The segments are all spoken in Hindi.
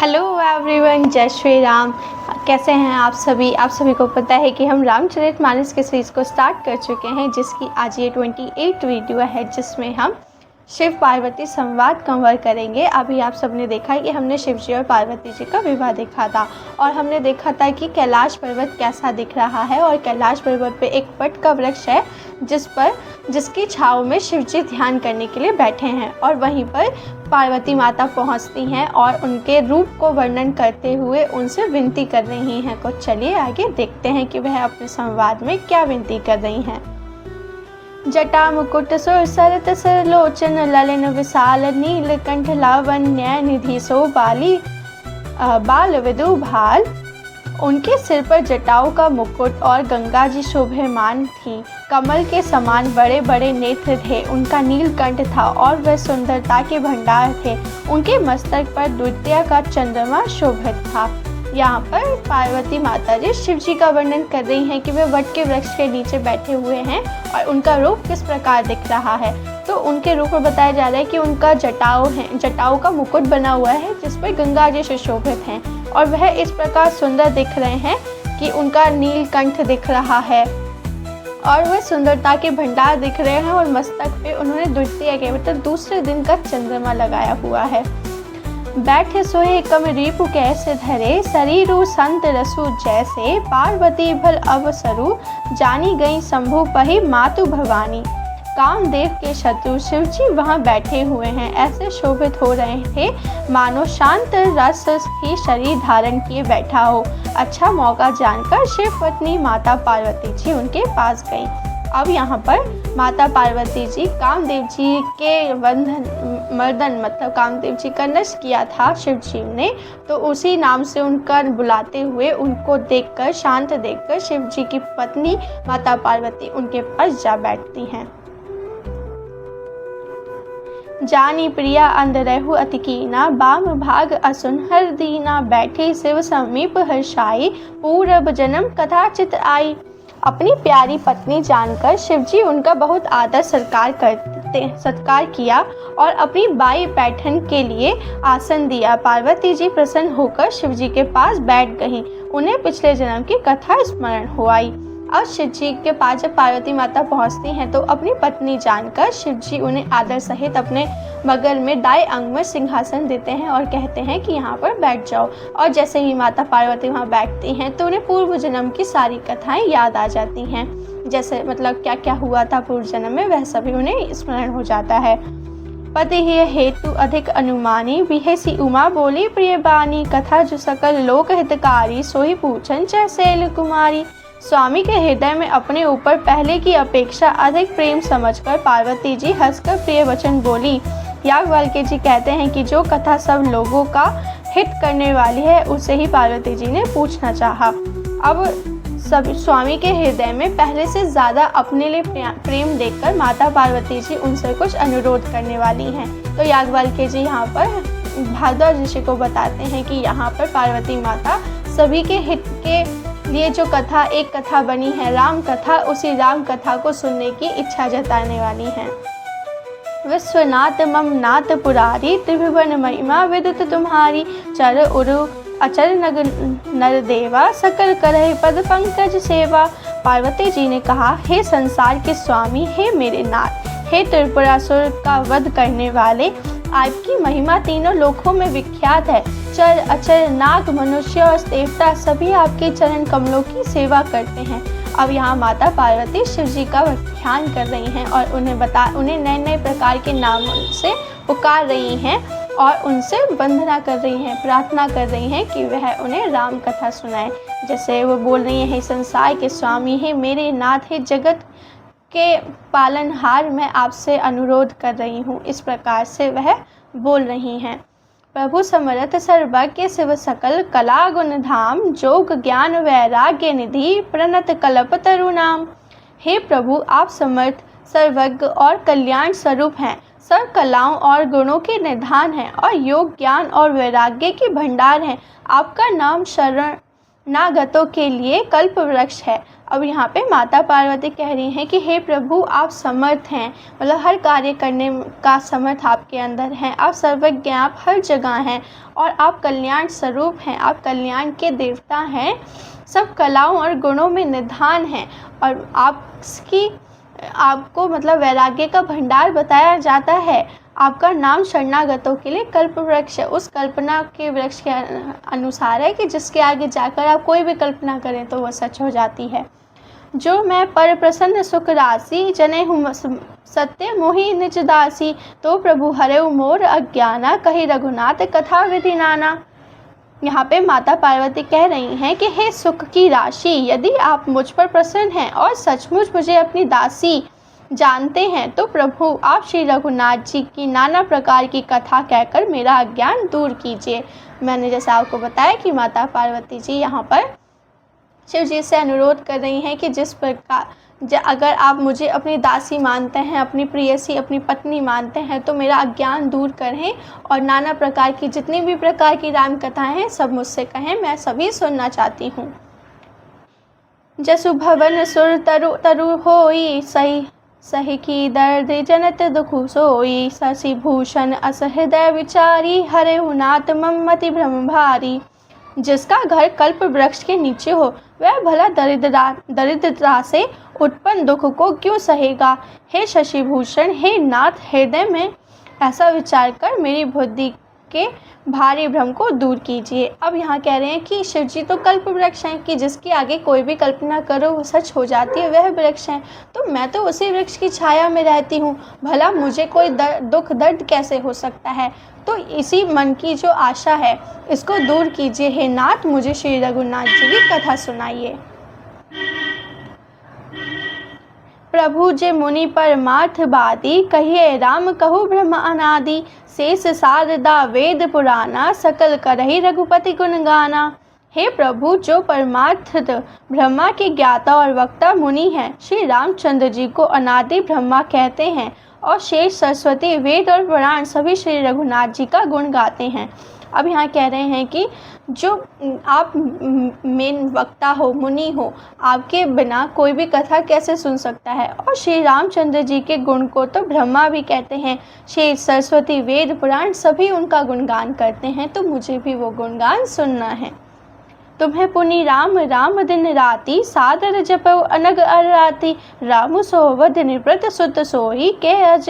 हेलो एवरीवन, जय श्री राम। कैसे हैं आप सभी को पता है कि हम रामचरितमानस के सीरीज़ को स्टार्ट कर चुके हैं, जिसकी आज ये 28 वीडियो है, जिसमें हम शिव पार्वती संवाद कवर करेंगे। अभी आप सबने देखा है कि हमने शिव जी और पार्वती जी का विवाह देखा था और हमने देखा था कि कैलाश पर्वत कैसा दिख रहा है। और कैलाश पर्वत पे एक वट का वृक्ष है जिसकी छाँव में शिव जी ध्यान करने के लिए बैठे हैं। और वहीं पर पार्वती माता पहुंचती हैं और उनके रूप को वर्णन करते हुए उनसे विनती कर रही हैं। तो चलिए आगे देखते हैं कि वह अपने संवाद में क्या विनती कर रही हैं। जटा मुकुट सुर सरत सरलोचन ललिन विशाल नीलकंठ लावण्य निधि सो बाल विदु भाल। उनके सिर पर जटाओं का मुकुट और गंगा जी शोभायमान थी। कमल के समान बड़े बड़े नेत्र थे। उनका नीलकंठ था और वह सुंदरता के भंडार थे। उनके मस्तक पर द्वितीय का चंद्रमा शोभित था। यहाँ पर पार्वती माता जी शिव जी का वर्णन कर रही हैं कि वे वट के वृक्ष के नीचे बैठे हुए हैं और उनका रूप किस प्रकार दिख रहा है। तो उनके रूप में बताया जा रहा है कि उनका जटाओं का मुकुट बना हुआ है जिस पर गंगा जी सुशोभित हैं और वह इस प्रकार सुंदर दिख रहे हैं कि उनका नीलकंठ दिख रहा है और वह सुंदरता के भंडार दिख रहे हैं। और मस्तक पे उन्होंने द्वितीय के मतलब दूसरे दिन का चंद्रमा लगाया हुआ है। बैठे सोहे कम रिपु कैसे धरे, शरीरु संत रसु जैसे, पार्वती भल अवसरु जानी गई शंभु पही मातु भवानी। कामदेव के शत्रु शिव जी वहाँ बैठे हुए हैं, ऐसे शोभित हो रहे थे मानो शांत रस ही शरीर धारण किए बैठा हो। अच्छा मौका जानकर शिव पत्नी माता पार्वती जी उनके पास गई। अब यहाँ पर माता पार्वती जी कामदेव जी के मर्दन मतलब कामदेव जी का नष्ट किया था शिव जी ने, तो उसी नाम से उनका बुलाते हुए उनको देखकर शांत देखकर शिव जी की पत्नी माता पार्वती उनके पास जा बैठती हैं। जानी प्रिया अंदरहु अति कीना, बाम भाग असुन हर दीना, बैठे शिव समीप हर्षाई, पूरब जन्म कथाचित आई। अपनी प्यारी पत्नी जानकर शिव जी उनका बहुत आदर सत्कार किया और अपनी बाई बैठन के लिए आसन दिया। पार्वती जी प्रसन्न होकर शिव जी के पास बैठ गईं। उन्हें पिछले जन्म की कथा स्मरण हो आई। अब शिव जी के पास जब पार्वती माता पहुंचती हैं तो अपनी पत्नी जानकर शिव जी उन्हें आदर सहित अपने बगल में दाएं अंग में सिंहासन देते हैं और कहते हैं कि यहाँ पर बैठ जाओ। और जैसे ही माता पार्वती वहाँ बैठती हैं तो उन्हें पूर्व जन्म की सारी कथाएं याद आ जाती हैं। जैसे मतलब क्या क्या हुआ था पूर्व जन्म में वह सभी उन्हें स्मरण हो जाता है। पति ही हेतु अधिक अनुमानी, बिहेसी उमा बोली प्रिय बानी, कथा जो सकल लोक हितकारी, सोई पूछन चैसेल कुमारी। स्वामी के हृदय में अपने ऊपर पहले की अपेक्षा अधिक प्रेम समझकर पार्वती जी हंसकर प्रिय वचन बोली। याज्ञवल्क्य जी कहते हैं कि जो कथा सब लोगों का हित करने वाली है उसे ही पार्वती जी ने पूछना चाहा। अब सब स्वामी के हृदय में पहले से ज़्यादा अपने लिए प्रेम देखकर माता पार्वती जी उनसे कुछ अनुरोध करने वाली हैं। तो याज्ञवल्क्य जी यहाँ पर भारद्वाज ऋषि को बताते हैं कि यहाँ पर पार्वती माता सभी के हित के लिए जो कथा एक कथा बनी है राम कथा, उसी राम कथा को सुनने की इच्छा जताने वाली हैं। विश्वनाथ मम नाथ पुरारी, त्रिभुवन महिमा विदित तुम्हारी, चर उरु अचर नर देवा, सकल करहि पद पंकज सेवा। पार्वती जी ने कहा, हे संसार के स्वामी, हे मेरे नाथ, हे त्रिपुरासुर का वध करने वाले, आपकी महिमा तीनों लोकों में विख्यात है। चर अचर नाग मनुष्य और देवता सभी आपके चरण कमलों की सेवा करते हैं। अब यहाँ माता पार्वती शिव जी का व्याख्यान कर रही हैं और उन्हें नए नए प्रकार के नामों से पुकार रही हैं और उनसे वंदना कर रही हैं, प्रार्थना कर रही हैं कि वह उन्हें राम कथा सुनाए। जैसे वो बोल रही हैं, हे संसार के स्वामी, हे मेरे नाथ, हे जगत के पालनहार, मैं आपसे अनुरोध कर रही हूँ। इस प्रकार से वह बोल रही हैं। प्रभु समर्थ सर्वज्ञ शिव सकल कला गुण धाम, जोग ज्ञान वैराग्य निधि, प्रणत कल्प तरु नाम। हे प्रभु, आप समर्थ सर्वज्ञ और कल्याण स्वरूप हैं, सब कलाओं और गुणों के निधान हैं और योग ज्ञान और वैराग्य के भंडार हैं। आपका नाम शरण नागतों के लिए कल्प वृक्ष है। अब यहाँ पे माता पार्वती कह रही हैं कि हे प्रभु, आप समर्थ हैं, मतलब हर कार्य करने का समर्थ आपके अंदर है, आप सर्वज्ञ, आप हर जगह हैं और आप कल्याण स्वरूप हैं, आप कल्याण के देवता हैं, सब कलाओं और गुणों में निधान हैं और आपको मतलब वैराग्य का भंडार बताया जाता है। आपका नाम शरणागतों के लिए कल्प वृक्ष है। उस कल्पना के वृक्ष के अनुसार है कि जिसके आगे जाकर आप कोई भी कल्पना करें तो वह सच हो जाती है। जो मैं पर प्रसन्न सुख राशि, जने हूँ सत्य मोहि निज दासी, तो प्रभु हरेउ मोर अज्ञाना, कही रघुनाथ कथा विधि नाना। यहाँ पे माता पार्वती कह रही हैं कि हे सुख की राशि, यदि आप मुझ पर प्रसन्न हैं और सचमुच मुझे अपनी दासी जानते हैं तो प्रभु आप श्री रघुनाथ जी की नाना प्रकार की कथा कहकर मेरा अज्ञान दूर कीजिए। मैंने जैसा आपको बताया कि माता पार्वती जी यहाँ पर शिव जी से अनुरोध कर रही हैं कि जिस प्रकार अगर आप मुझे अपनी दासी मानते हैं, अपनी प्रेयसी, अपनी पत्नी मानते हैं तो मेरा अज्ञान दूर करें और नाना प्रकार की जितनी भी प्रकार की राम कथाएं हैं सब मुझसे कहें, मैं सभी सुनना चाहती हूँ। जसु भवन सुर तरु तरु होई, सही की दर्द जनत दुख सोई, शशि भूषण अस हृदय विचारी, हरे नाथ मम्मति भ्रम भारी। जिसका घर कल्प वृक्ष के नीचे हो वह भला दरिद्रता से उत्पन्न दुख को क्यों सहेगा। हे शशिभूषण, हे नाथ, हृदय में ऐसा विचार कर मेरी बुद्धि के भारी भ्रम को दूर कीजिए। अब यहाँ कह रहे हैं कि शिव जी तो कल्प वृक्ष हैं कि जिसके आगे कोई भी कल्पना करो वो सच हो जाती है, वह वृक्ष हैं। तो मैं तो उसी वृक्ष की छाया में रहती हूँ, भला मुझे कोई दुख दर्द कैसे हो सकता है। तो इसी मन की जो आशा है इसको दूर कीजिए हे नाथ, मुझे श्री रघुनाथ जी की कथा सुनाइए। प्रभु जे मुनि परमार्थवादी, कहिए राम कहु ब्रह्म अनादि, शेष शारदा वेद पुराना, सकल करहि रघुपति गुण गाना। हे प्रभु, जो परमार्थ ब्रह्मा के ज्ञाता और वक्ता मुनि हैं, श्री रामचंद्र जी को अनादि ब्रह्मा कहते हैं और शेष सरस्वती वेद और पुराण सभी श्री रघुनाथ जी का गुण गाते हैं। अब यहाँ कह रहे हैं कि जो आप मेन वक्ता हो, मुनि हो, आपके बिना कोई भी कथा कैसे सुन सकता है। और श्री रामचंद्र जी के गुण को तो ब्रह्मा भी कहते हैं, शेष सरस्वती वेद पुराण सभी उनका गुणगान करते हैं, तो मुझे भी वो गुणगान सुनना है। तुम्हें पुनि राम राम दिन राति, सादर जपौ अनग अराति, राम सोवध निवृत सुत सोई, के अज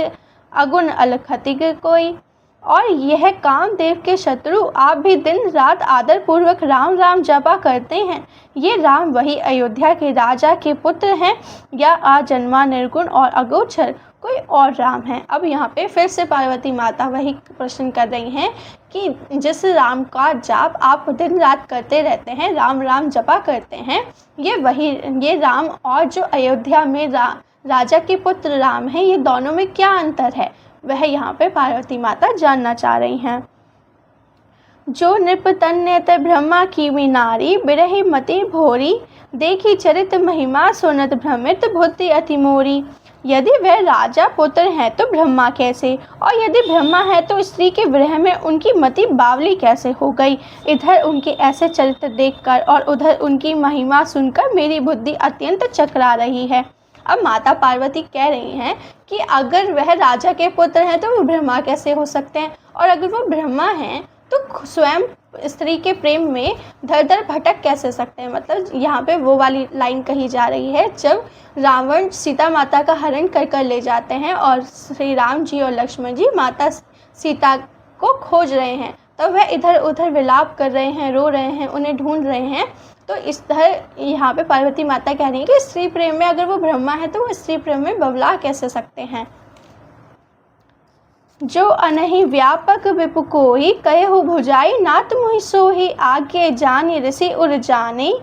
अगुण अलखतिग कोई। और यह कामदेव के शत्रु आप भी दिन रात आदर पूर्वक राम राम जपा करते हैं। ये राम वही अयोध्या के राजा के पुत्र हैं या आजन्मा निर्गुण और अगोचर कोई और राम है। अब यहाँ पे फिर से पार्वती माता वही प्रश्न कर रही हैं कि जिस राम का जाप आप दिन रात करते रहते हैं, राम राम जपा करते हैं, ये राम और जो अयोध्या में राजा के पुत्र राम हैं, ये दोनों में क्या अंतर है, वह यहाँ पे पार्वती माता जानना चाह रही हैं। जो नृप तन्यत ब्रह्मा की नारी, बिरही मति भोरी, देखी चरित महिमा सुनत भ्रमित बुद्धि अति मोरी। यदि वह राजा पुत्र हैं तो ब्रह्मा कैसे, और यदि ब्रह्मा है तो स्त्री के विरह में उनकी मति बावली कैसे हो गई। इधर उनके ऐसे चरित्र देखकर और उधर उनकी महिमा सुनकर मेरी बुद्धि अत्यंत चकरा रही है। अब माता पार्वती कह रही हैं कि अगर वह राजा के पुत्र हैं तो वो ब्रह्मा कैसे हो सकते हैं, और अगर वो ब्रह्मा हैं तो स्वयं स्त्री के प्रेम में धर धर भटक कैसे सकते हैं। मतलब यहाँ पे वो वाली लाइन कही जा रही है, जब रावण सीता माता का हरण कर ले जाते हैं और श्री राम जी और लक्ष्मण जी माता सीता को खोज रहे हैं, तो वह इधर उधर विलाप कर रहे हैं, रो रहे हैं, उन्हें ढूंढ रहे हैं। तो इस तरह यहाँ पे पार्वती माता कह रही है कि स्त्री प्रेम में अगर वो ब्रह्मा है तो वो स्त्री प्रेम में बवला कैसे सकते हैं। जो अनहि व्यापक विपु कोई, कहे हो भुजाई नात मोहि सोही, आगे जानी ऋषि उर जानी,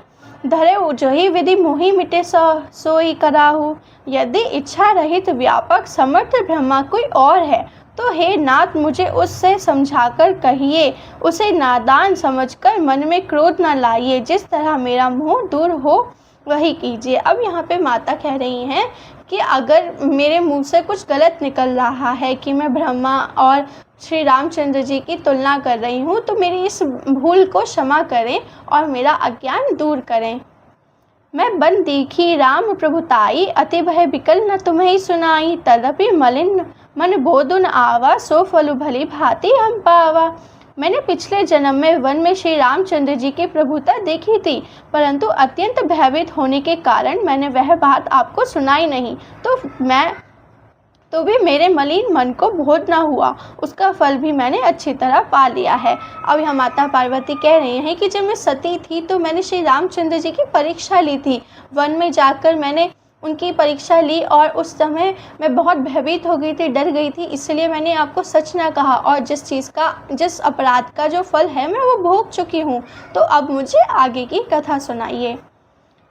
धरे जोही विधि मोहि मिटे सोई कराहू। यदि इच्छा रहित व्यापक समर्थ ब्रह्मा कोई और है तो हे नाथ मुझे उससे समझाकर कहिए, उसे नादान समझकर मन में क्रोध न लाइए, जिस तरह मेरा मोह दूर हो वही कीजिए। अब यहाँ पे माता कह रही हैं कि अगर मेरे मुंह से कुछ गलत निकल रहा है कि मैं ब्रह्मा और श्री रामचंद्र जी की तुलना कर रही हूँ, तो मेरी इस भूल को क्षमा करें और मेरा अज्ञान दूर करें। मैं बन देखी राम प्रभुताई, अति भय बिकल न तुम्हें सुनाई। तदपि मलिन मन बोधुन आवा, सो फलु भली भांति हम पावा। मैंने पिछले जन्म में वन में श्री रामचंद्र जी की प्रभुता देखी थी, परंतु अत्यंत भयभीत होने के कारण मैंने वह बात आपको सुनाई नहीं, तो भी मेरे मलिन मन को बोध न हुआ। उसका फल भी मैंने अच्छी तरह पा लिया है। अब यहाँ माता पार्वती कह रही हैं कि जब मैं सती थी तो मैंने श्री रामचंद्र जी की परीक्षा ली थी। वन में जाकर मैंने उनकी परीक्षा ली और उस समय मैं बहुत भयभीत हो गई थी, डर गई थी, इसलिए मैंने आपको सच ना कहा और जिस अपराध का जो फल है मैं वो भोग चुकी हूँ। तो अब मुझे आगे की कथा सुनाइए।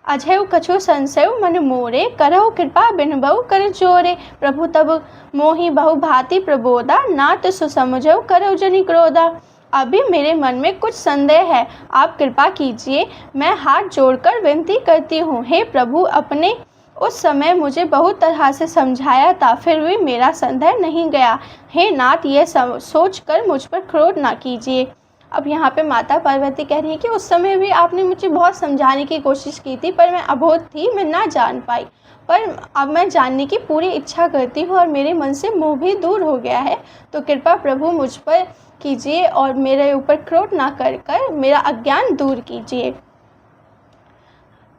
अजहु कछु संशय मन मोरे, करहु कृपा बिन बहु कर जोरे। प्रभु तब मोहि बहु भांति प्रबोधा, नात सुसमझऊ करहु जनि क्रोधा। अभी मेरे मन में कुछ संदेह है, आप कृपा कीजिए। मैं हाथ जोड़कर विनती करती हूँ, हे प्रभु, अपने उस समय मुझे बहुत तरह से समझाया था, फिर भी मेरा संदेह नहीं गया। हे नाथ, ये सोचकर मुझ पर क्रोध ना कीजिए। अब यहाँ पे माता पार्वती कह रही है कि उस समय भी आपने मुझे बहुत समझाने की कोशिश की थी, पर मैं अबोध थी, मैं ना जान पाई। पर अब मैं जानने की पूरी इच्छा करती हूँ और मेरे मन से मोह भी दूर हो गया है। तो कृपा प्रभु मुझ पर कीजिए और मेरे ऊपर क्रोध ना कर मेरा अज्ञान दूर कीजिए।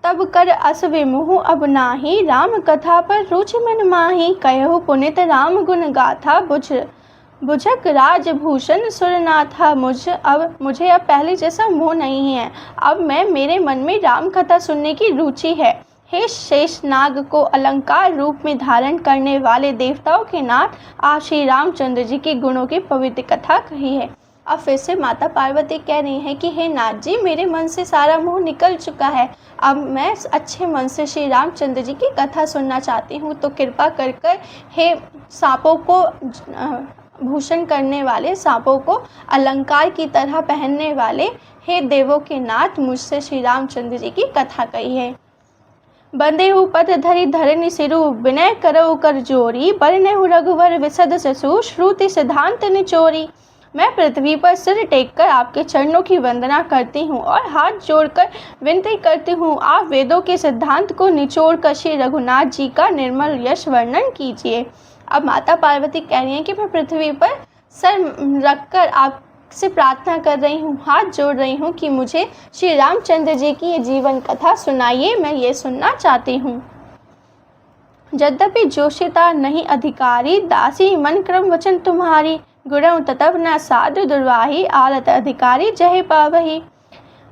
तब कर अस विमुह अब नाही, राम कथा पर रुचि मन माही। कहु पुनित राम गुण गाथा, बुझक राजभूषण सुरनाथा। मुझे अब पहले जैसा मोह नहीं है। अब मेरे मन में राम कथा सुनने की रुचि है। हे शेषनाग को अलंकार रूप में धारण करने वाले देवताओं के नाथ, आप श्री रामचंद्र जी के गुणों की पवित्र कथा कही है। अब फिर से माता पार्वती कह रही हैं कि हे नाथ जी, मेरे मन से सारा मोह निकल चुका है। अब मैं अच्छे मन से श्री रामचंद्र जी की कथा सुनना चाहती हूँ। तो कृपा कर हे सांपों को भूषण करने वाले, सांपों को अलंकार की तरह पहनने वाले, हे देवों के नाथ, मुझसे श्री रामचंद्र जी की कथा कही है। बंदे हु पद धरि धरनि सिरु, विनय करऊ कर जोरी। बरनेहु रघुवर विशद ससु, श्रुति सिद्धांत निचोरी। मैं पृथ्वी पर सिर टेककर आपके चरणों की वंदना करती हूँ और हाथ जोड़कर विनती करती हूँ, आप वेदों के सिद्धांत को निचोड़ कर श्री रघुनाथ जी का निर्मल यश वर्णन कीजिए। अब माता पार्वती कह रही हैं कि मैं पृथ्वी पर सर रखकर आपसे प्रार्थना कर रही हूँ, हाथ जोड़ रही हूँ कि मुझे श्री रामचंद्र जी की ये जीवन कथा सुनाइए, मैं ये सुनना चाहती हूँ। यद्यपि जोशिता नहीं अधिकारी, दासी मन क्रम वचन तुम्हारी। गुणों ततव न साधु दुर्वाही, आलत अधिकारी जय पावही।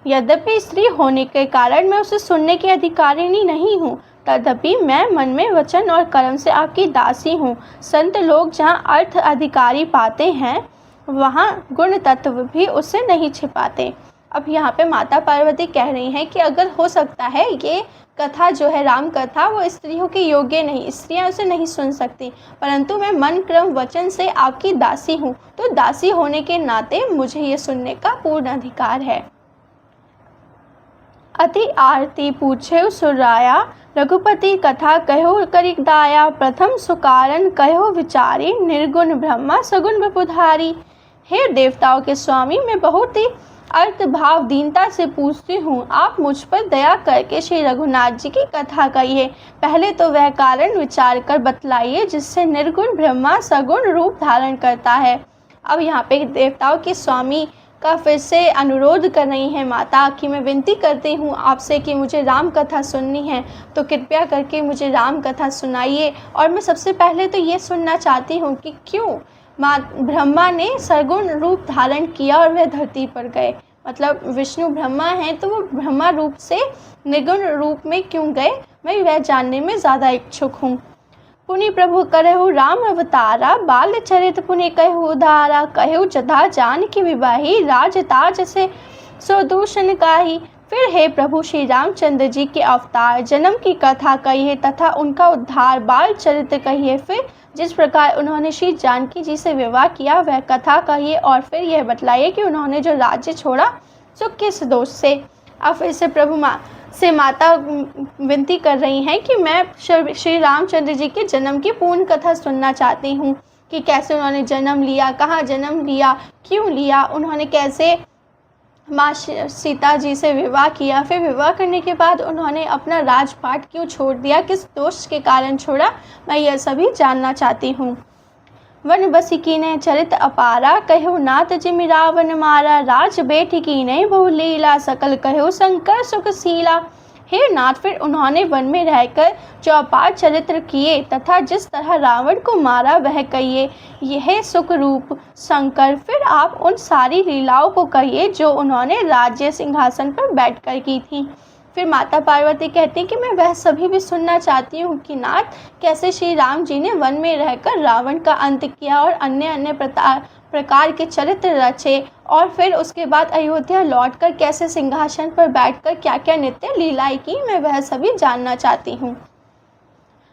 यद्यपि स्त्री होने के कारण मैं उसे सुनने की अधिकारिणी नहीं हूँ, तथापि मैं मन में वचन और कर्म से आपकी दासी हूँ। संत लोग जहाँ अर्थ अधिकारी पाते हैं, वहाँ गुण तत्व भी उससे नहीं छिपाते। अब यहाँ पे माता पार्वती कह रही हैं कि अगर हो सकता है ये कथा जो है राम कथा वो स्त्रियों के योग्य नहीं, स्त्रियां उसे नहीं सुन सकती, परंतु मैं मन क्रम वचन से आपकी दासी हूँ, तो दासी होने के नाते मुझे ये सुनने का पूर्ण अधिकार है। अति आरती पूछे सुराया, रघुपति कथा कहो करिक दाया। प्रथम सुकारण कहो विचारी, निर्गुण ब्रह्मा सगुण बपुधारी। हे देवताओं के स्वामी, मैं बहुत ही अर्थ भाव दीनता से पूछती हूँ, आप मुझ पर दया करके श्री रघुनाथ जी की कथा कहिए। पहले तो वह कारण विचार कर बतलाइए जिससे निर्गुण ब्रह्मा सगुण रूप धारण करता है। अब यहाँ पे देवताओं के स्वामी का फिर से अनुरोध कर रही हैं माता कि मैं विनती करती हूँ आपसे कि मुझे राम कथा सुननी है, तो कृपया करके मुझे राम कथा सुनाइए। और मैं सबसे पहले तो ये सुनना चाहती हूँ कि क्यों ब्रह्मा ने सगुण रूप धारण किया और वह धरती पर गए, मतलब विष्णु ब्रह्मा हैं तो वो ब्रह्मा रूप से निर्गुण रूप में क्यों गए, मैं वह जानने में ज़्यादा इच्छुक हूँ। पुनि प्रभु करहु राम अवतारा, बाल चरित पुनि कहु उधारा। कहु जथा जान की विवाही, राज ताज से स्वदूषण काही। फिर हे प्रभु श्री रामचंद्र जी के अवतार जन्म की कथा कहिए तथा उनका उद्धार बाल चरित्र कहिए। फिर जिस प्रकार उन्होंने श्री जानकी जी से विवाह किया वह कथा कहिए, और फिर यह बतलाइए कि उन्होंने जो राज्य छोड़ा सो किस दोष से। अब फिर से प्रभु से माता विनती कर रही हैं कि मैं श्री रामचंद्र जी के जन्म की पूर्ण कथा सुनना चाहती हूँ। कि कैसे उन्होंने जन्म लिया, कहाँ जन्म लिया, क्यों लिया, उन्होंने कैसे माँ सीता जी से विवाह किया, फिर विवाह करने के बाद उन्होंने अपना राजपाट क्यों छोड़ दिया, किस दोष के कारण छोड़ा, मैं यह सभी जानना चाहती हूँ। वन बसी कीने चरित अपारा, कहो नाथ जिमि रावण मारा, राज बेटी कीने बहु लीला, सकल कहो शंकर सुखशीला। हे नाथ, फिर उन्होंने वन में रहकर जो अपार चरित्र किए तथा जिस तरह रावण को मारा वह कहिए। यह सुख रूप शंकर, फिर आप उन सारी लीलाओं को कहिए जो उन्होंने राज्य सिंहासन पर बैठकर की थी। फिर माता पार्वती कहती कि मैं वह सभी भी सुनना चाहती हूँ कि नाथ, कैसे श्री राम जी ने वन में रहकर रावण का अंत किया और अन्य अन्य प्रकार के चरित्र रचे, और फिर उसके बाद अयोध्या लौटकर कैसे सिंहासन पर बैठकर क्या क्या नित्य लीलाएं की, मैं वह सभी जानना चाहती हूँ।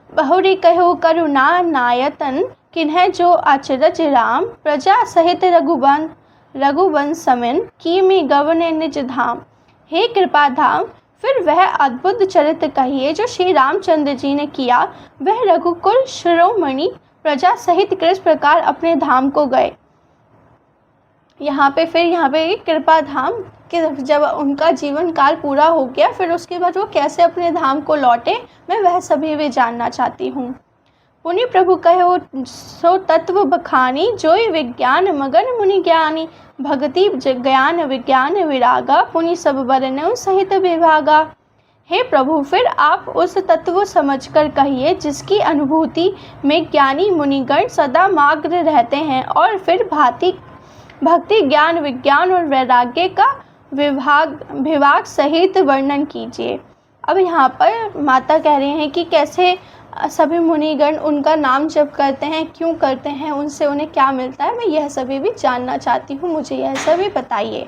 बहुरी कहो करुणा नायतन, किन्ह जो अचरज राम, प्रजा सहित रघुवंश समिन, कीमि गवने निज धाम। हे कृपा धाम, फिर वह अद्भुत चरित्र कहिए जो श्री रामचंद्र जी ने किया। वह रघुकुल शिरोमणि प्रजा सहित किस प्रकार अपने धाम को गए। यहाँ पे कृपा धाम कि जब उनका जीवन काल पूरा हो गया, फिर उसके बाद वो कैसे अपने धाम को लौटे, मैं वह सभी भी जानना चाहती हूँ। पुनि प्रभु कहो सो तत्व बखानी, जोई विज्ञान मगन मुनि ज्ञानी, भक्ति ज्ञान विज्ञान विरागा, पुनि सब बरनऊ सहित विभागा। हे प्रभु, फिर आप उस तत्व समझकर कहिए जिसकी अनुभूति में ज्ञानी मुनिगण सदा मग्न रहते हैं, और फिर भक्ति ज्ञान विज्ञान और वैराग्य का विभाग सहित वर्णन कीजिए। अब यहाँ पर माता कह रही हैं कि कैसे सभी मुनिगण उनका नाम जप करते हैं, क्यों करते हैं, उनसे उन्हें क्या मिलता है, मैं यह सभी भी जानना चाहती हूँ, मुझे यह सभी बताइए।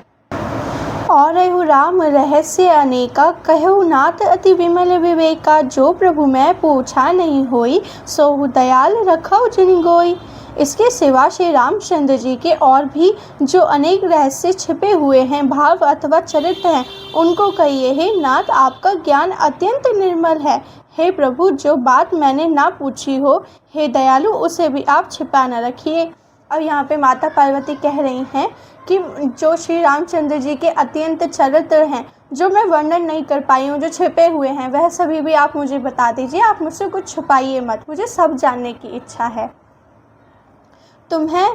और रहु राम रहस्य अनेका, कहु नाथ अति विमल विवेका, जो प्रभु मैं पूछा नहीं होई, सोहु दयाल रखौ जिन गोई। इसके सिवा श्री रामचंद्र जी के और भी जो अनेक रहस्य छिपे हुए हैं, भाव अथवा चरित्र हैं, उनको कहिए। हे नाथ, आपका ज्ञान अत्यंत निर्मल है। हे प्रभु, जो बात मैंने ना पूछी हो, हे दयालु, उसे भी आप छिपा न रखिए। अब यहाँ पे माता पार्वती कह रही हैं कि जो श्री रामचंद्र जी के अत्यंत चरित्र हैं, जो मैं वर्णन नहीं कर पाई हूँ, जो छिपे हुए हैं, वह सभी भी आप मुझे बता दीजिए। आप मुझसे कुछ छुपाइए मत, मुझे सब जानने की इच्छा है। तुम्हें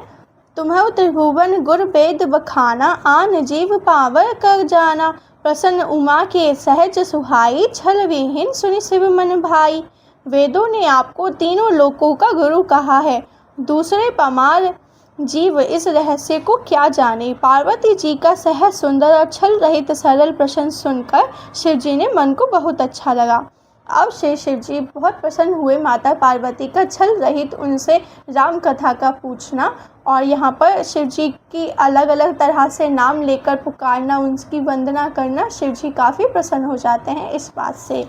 त्रिभुवन गुर वेद बखाना, आन जीव पावर कर जाना, प्रसन्न उमा के सहज सुहाई, छल विहीन सुनि शिव मन भाई। वेदों ने आपको तीनों लोकों का गुरु कहा है, दूसरे पमार जीव इस रहस्य को क्या जाने। पार्वती जी का सहज सुंदर और छल रहित सरल प्रश्न सुनकर शिव जी ने मन को बहुत अच्छा लगा। अब श्री शिव जी बहुत प्रसन्न हुए माता पार्वती का छल रहित उनसे राम कथा का पूछना, और यहाँ पर शिव जी की अलग अलग तरह से नाम लेकर पुकारना, उनकी वंदना करना, शिव जी काफ़ी प्रसन्न हो जाते हैं इस बात से।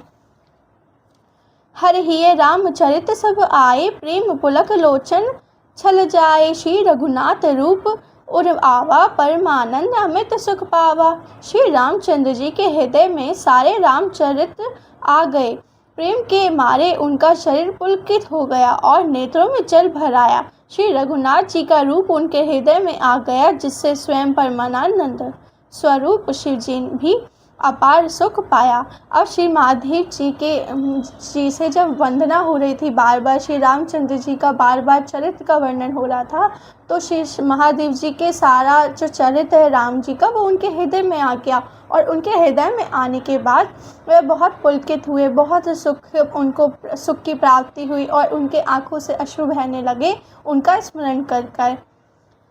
हर हिये रामचरित सब आए, प्रेम पुलक लोचन छल जाए, श्री रघुनाथ रूप उर आवा, परमानंद अमित सुख पावा। श्री रामचंद्र जी के हृदय में सारे रामचरित्र आ गए। प्रेम के मारे उनका शरीर पुलकित हो गया और नेत्रों में जल भर आया। श्री रघुनाथ जी का रूप उनके हृदय में आ गया, जिससे स्वयं परमानंद स्वरूप शिव जी भी अपार सुख पाया। अब श्री महादेव जी से जब वंदना हो रही थी, बार बार श्री रामचंद्र जी का बार बार चरित्र का वर्णन हो रहा था, तो श्री महादेव जी के सारा जो चरित्र है राम जी का, वो उनके हृदय में आ गया, और उनके हृदय में आने के बाद वे बहुत पुलकित हुए, बहुत उनको सुख की प्राप्ति हुई, और उनके आँखों से अश्रु बहने लगे उनका स्मरण कर कर।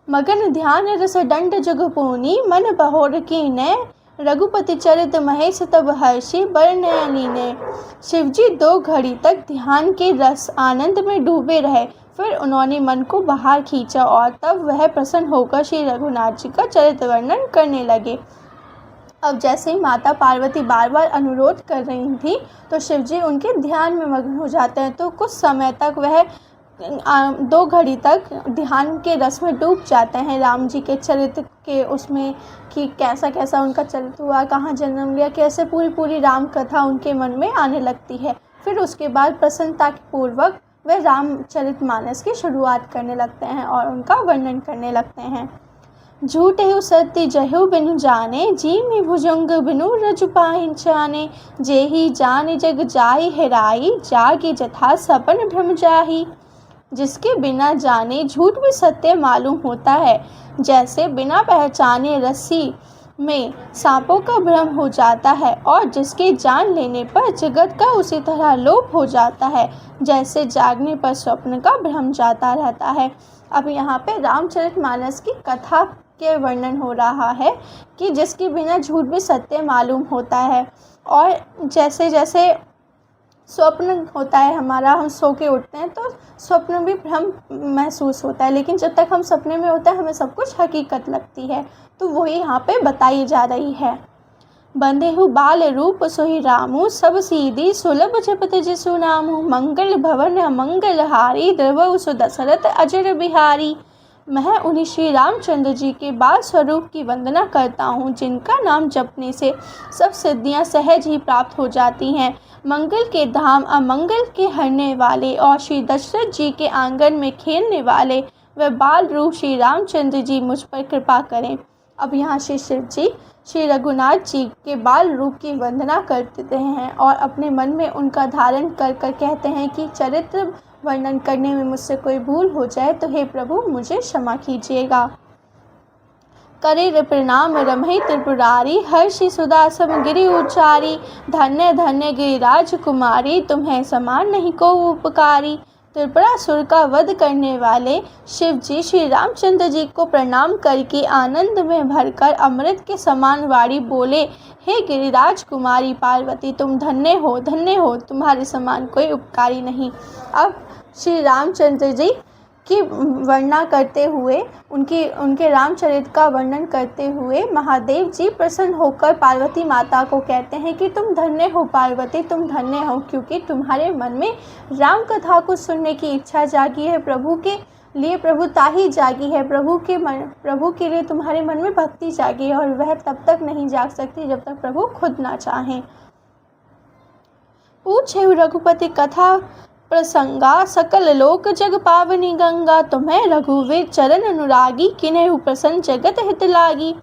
मगन ध्यान रस दंड जगपूनी, मन बहोर कीने, रघुपति चरित महेश तब हर्षि बरनयनी ने। शिवजी 2 घड़ी तक ध्यान के रस आनंद में डूबे रहे, फिर उन्होंने मन को बाहर खींचा, और तब वह प्रसन्न होकर श्री रघुनाथ जी का चरित्र वर्णन करने लगे। अब जैसे ही माता पार्वती बार बार अनुरोध कर रही थी, तो शिवजी उनके ध्यान में मग्न हो जाते हैं। तो कुछ समय तक वह 2 घड़ी तक ध्यान के रस में डूब जाते हैं, राम जी के चरित्र के उसमें, कि कैसा कैसा उनका चरित्र हुआ, कहाँ जन्म लिया, कैसे पूरी राम कथा उनके मन में आने लगती है। फिर उसके बाद प्रसन्नता पूर्वक वे रामचरितमानस की शुरुआत करने लगते हैं और उनका वर्णन करने लगते हैं। झूठेहु सत्य जहु बिनु जाने, जी में भुजंग बिनु रजु पाहिचाने। जेहि जान जग जाहि हेराई, जागे जथा सपन भ्रम जाहि। जिसके बिना जाने झूठ भी सत्य मालूम होता है, जैसे बिना पहचाने रस्सी में सांपों का भ्रम हो जाता है, और जिसके जान लेने पर जगत का उसी तरह लोप हो जाता है, जैसे जागने पर स्वप्न का भ्रम जाता रहता है। अब यहाँ पे रामचरितमानस की कथा के वर्णन हो रहा है कि जिसके बिना झूठ भी सत्य मालूम होता है, और जैसे जैसे स्वप्न होता है हमारा, हम सो के उठते हैं तो स्वप्न भी भ्रम महसूस होता है, लेकिन जब तक हम सपने में होते हैं हमें सब कुछ हकीकत लगती है। तो वही यहाँ पे बताई जा रही है। बंदेहु बाल रूप सोहि रामु, सब सीधी सुलभ जपत जिसु नामु। मंगल भवन अमंगल हारी, द्रवहु सु दशरथ अजर बिहारी। मैं उन्हीं श्री रामचंद्र जी के बाल स्वरूप की वंदना करता हूँ, जिनका नाम जपने से सब सिद्धियाँ सहज ही प्राप्त हो जाती हैं। मंगल के धाम अमंगल के हरने वाले और श्री दशरथ जी के आंगन में खेलने वाले व बाल रूप श्री रामचंद्र जी मुझ पर कृपा करें। अब यहाँ श्री शिव जी श्री रघुनाथ जी के बाल रूप की वंदना करते हैं और अपने मन में उनका धारण कर कर कहते हैं कि चरित्र वर्णन करने में मुझसे कोई भूल हो जाए तो हे प्रभु मुझे क्षमा कीजिएगा। करे प्रणाम रमहि त्रिपुरारी, हर्षि सुधा सम गिरि उचारी। धन्य धन्य गिरिराज कुमारी, तुम्हें समान नहीं को उपकारी। त्रिपुरासुर का वध करने वाले शिव जी श्री रामचंद्र जी को प्रणाम करके आनंद में भरकर अमृत के समान वाणी बोले, हे गिरिराज कुमारी पार्वती, तुम धन्य हो, तुम्हारे समान कोई उपकारी नहीं। अब श्री रामचंद्र जी की वर्णना करते हुए उनके रामचरित का वर्णन करते हुए महादेव जी प्रसन्न होकर पार्वती माता को कहते हैं कि तुम धन्य हो पार्वती, तुम धन्य हो, क्योंकि तुम्हारे मन में राम कथा को सुनने की इच्छा जागी है, प्रभु के लिए प्रभुता ही जागी है, प्रभु के लिए तुम्हारे मन में भक्ति जागी है, और वह तब तक नहीं जाग सकती जब तक प्रभु खुद ना चाहें। पूछे रघुपति कथा प्रसंगा, सकल लोक जग पावनी गंगा। तुम्हें रघुवीर चरण अनुरागी, किन्हें प्रसन्न जगत हित लागी।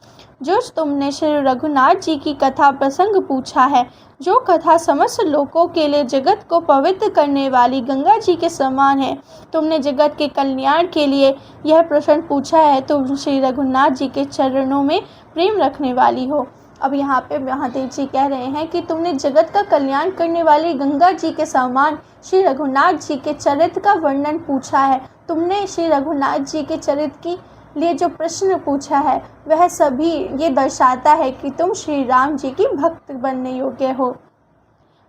जो तुमने श्री रघुनाथ जी की कथा प्रसंग पूछा है, जो कथा समस्त लोकों के लिए जगत को पवित्र करने वाली गंगा जी के समान है, तुमने जगत के कल्याण के लिए यह प्रश्न पूछा है, तुम श्री रघुनाथ जी के चरणों में प्रेम रखने वाली हो। अब यहाँ पे महादेव जी कह रहे हैं कि तुमने जगत का कल्याण करने वाली गंगा जी के समान श्री रघुनाथ जी के चरित्र का वर्णन पूछा है। तुमने श्री रघुनाथ जी के चरित्र की लिए जो प्रश्न पूछा है वह सभी ये दर्शाता है कि तुम श्री राम जी की भक्त बनने योग्य हो।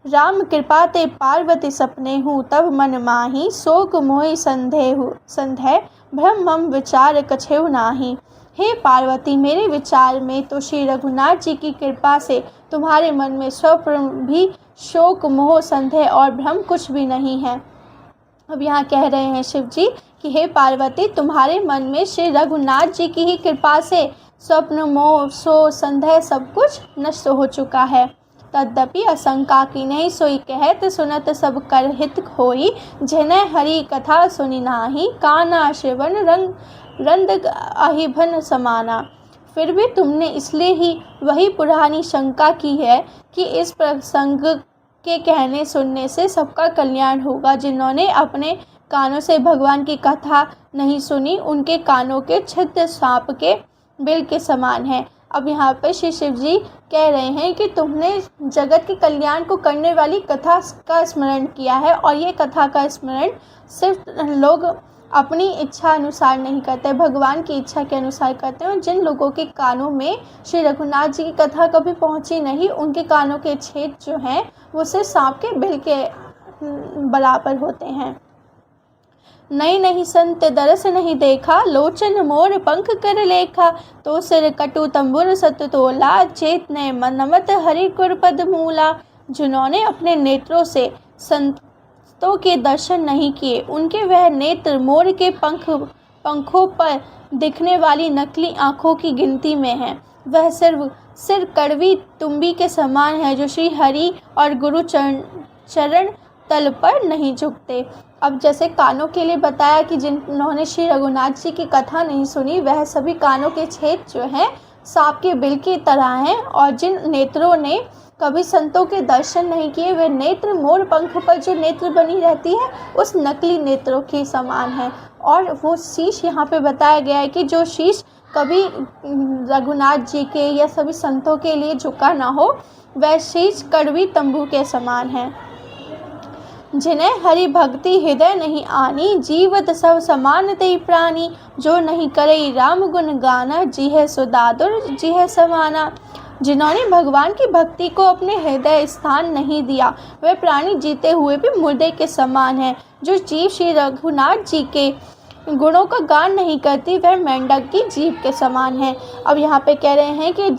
राम कृपा ते पार्वती सपने हूँ, तब मन माही, शोक मोहि संदेह भ्रम मम विचार कछेउ नाही। हे पार्वती, मेरे विचार में तो श्री रघुनाथ जी की कृपा से तुम्हारे मन में स्वप्न भी, शोक मोह संदेह और भ्रम कुछ भी नहीं है। अब यहाँ कह रहे हैं शिव जी कि हे पार्वती, तुम्हारे मन में श्री रघुनाथ जी की ही कृपा से स्वप्न मोह शोक संदेह सब कुछ नष्ट हो चुका है। तद्यपि असंका की नहीं सोई कहत, सुनत सब कर हित होई। जिन्हें हरि कथा सुनी नाही, काना श्रवण रंद अहिभन समाना। फिर भी तुमने इसलिए ही वही पुरानी शंका की है कि इस प्रसंग के कहने सुनने से सबका कल्याण होगा। जिन्होंने अपने कानों से भगवान की कथा नहीं सुनी, उनके कानों के छिद्र सांप के बिल के समान है। अब यहाँ पर श्री शिव जी कह रहे हैं कि तुमने जगत के कल्याण को करने वाली कथा का स्मरण किया है, और ये कथा का स्मरण सिर्फ लोग अपनी इच्छा अनुसार नहीं करते, भगवान की इच्छा के अनुसार करते हैं। और जिन लोगों के कानों में श्री रघुनाथ जी की कथा कभी पहुंची नहीं, उनके कानों के छेद जो हैं वो सिर्फ सांप के बिल के बराबर होते हैं। नहीं संत दरस नहीं देखा, लोचन मोर पंख कर लेखा। तो सिर कटु तंबुर सत तोला, चेत ने मनमत हरि कुर पद मूला। जिन्होंने अपने नेत्रों से संतों के दर्शन नहीं किए, उनके वह नेत्र मोर के पंखों पर दिखने वाली नकली आँखों की गिनती में है। वह सिर कड़वी तुम्बी के समान है, जो श्री हरि और गुरु चरण तल पर नहीं झुकते। अब जैसे कानों के लिए बताया कि जिन्होंने श्री रघुनाथ जी की कथा नहीं सुनी वह सभी कानों के छेद जो हैं सांप के बिल की तरह हैं, और जिन नेत्रों ने कभी संतों के दर्शन नहीं किए वे नेत्र मोर पंख पर जो नेत्र बनी रहती है उस नकली नेत्रों के समान है। और वो शीश यहाँ पे बताया गया है कि जो शीश कभी रघुनाथ जी के या सभी संतों के लिए झुका ना हो वह शीश कड़वी तंबू के समान है। जिन्हें हरि भक्ति हृदय नहीं आनी, जीवत सब समान ते प्राणी। जो नहीं करे राम गुण गाना, जी है सुदादुर जी है समाना। जिन्होंने भगवान की भक्ति को अपने हृदय स्थान नहीं दिया वे प्राणी जीते हुए भी मुर्दे के समान है। जो जीव श्री रघुनाथ जी के गुणों का गान नहीं करती वह मेंढक की जीभ के समान है। अब यहाँ पे कह रहे हैं कि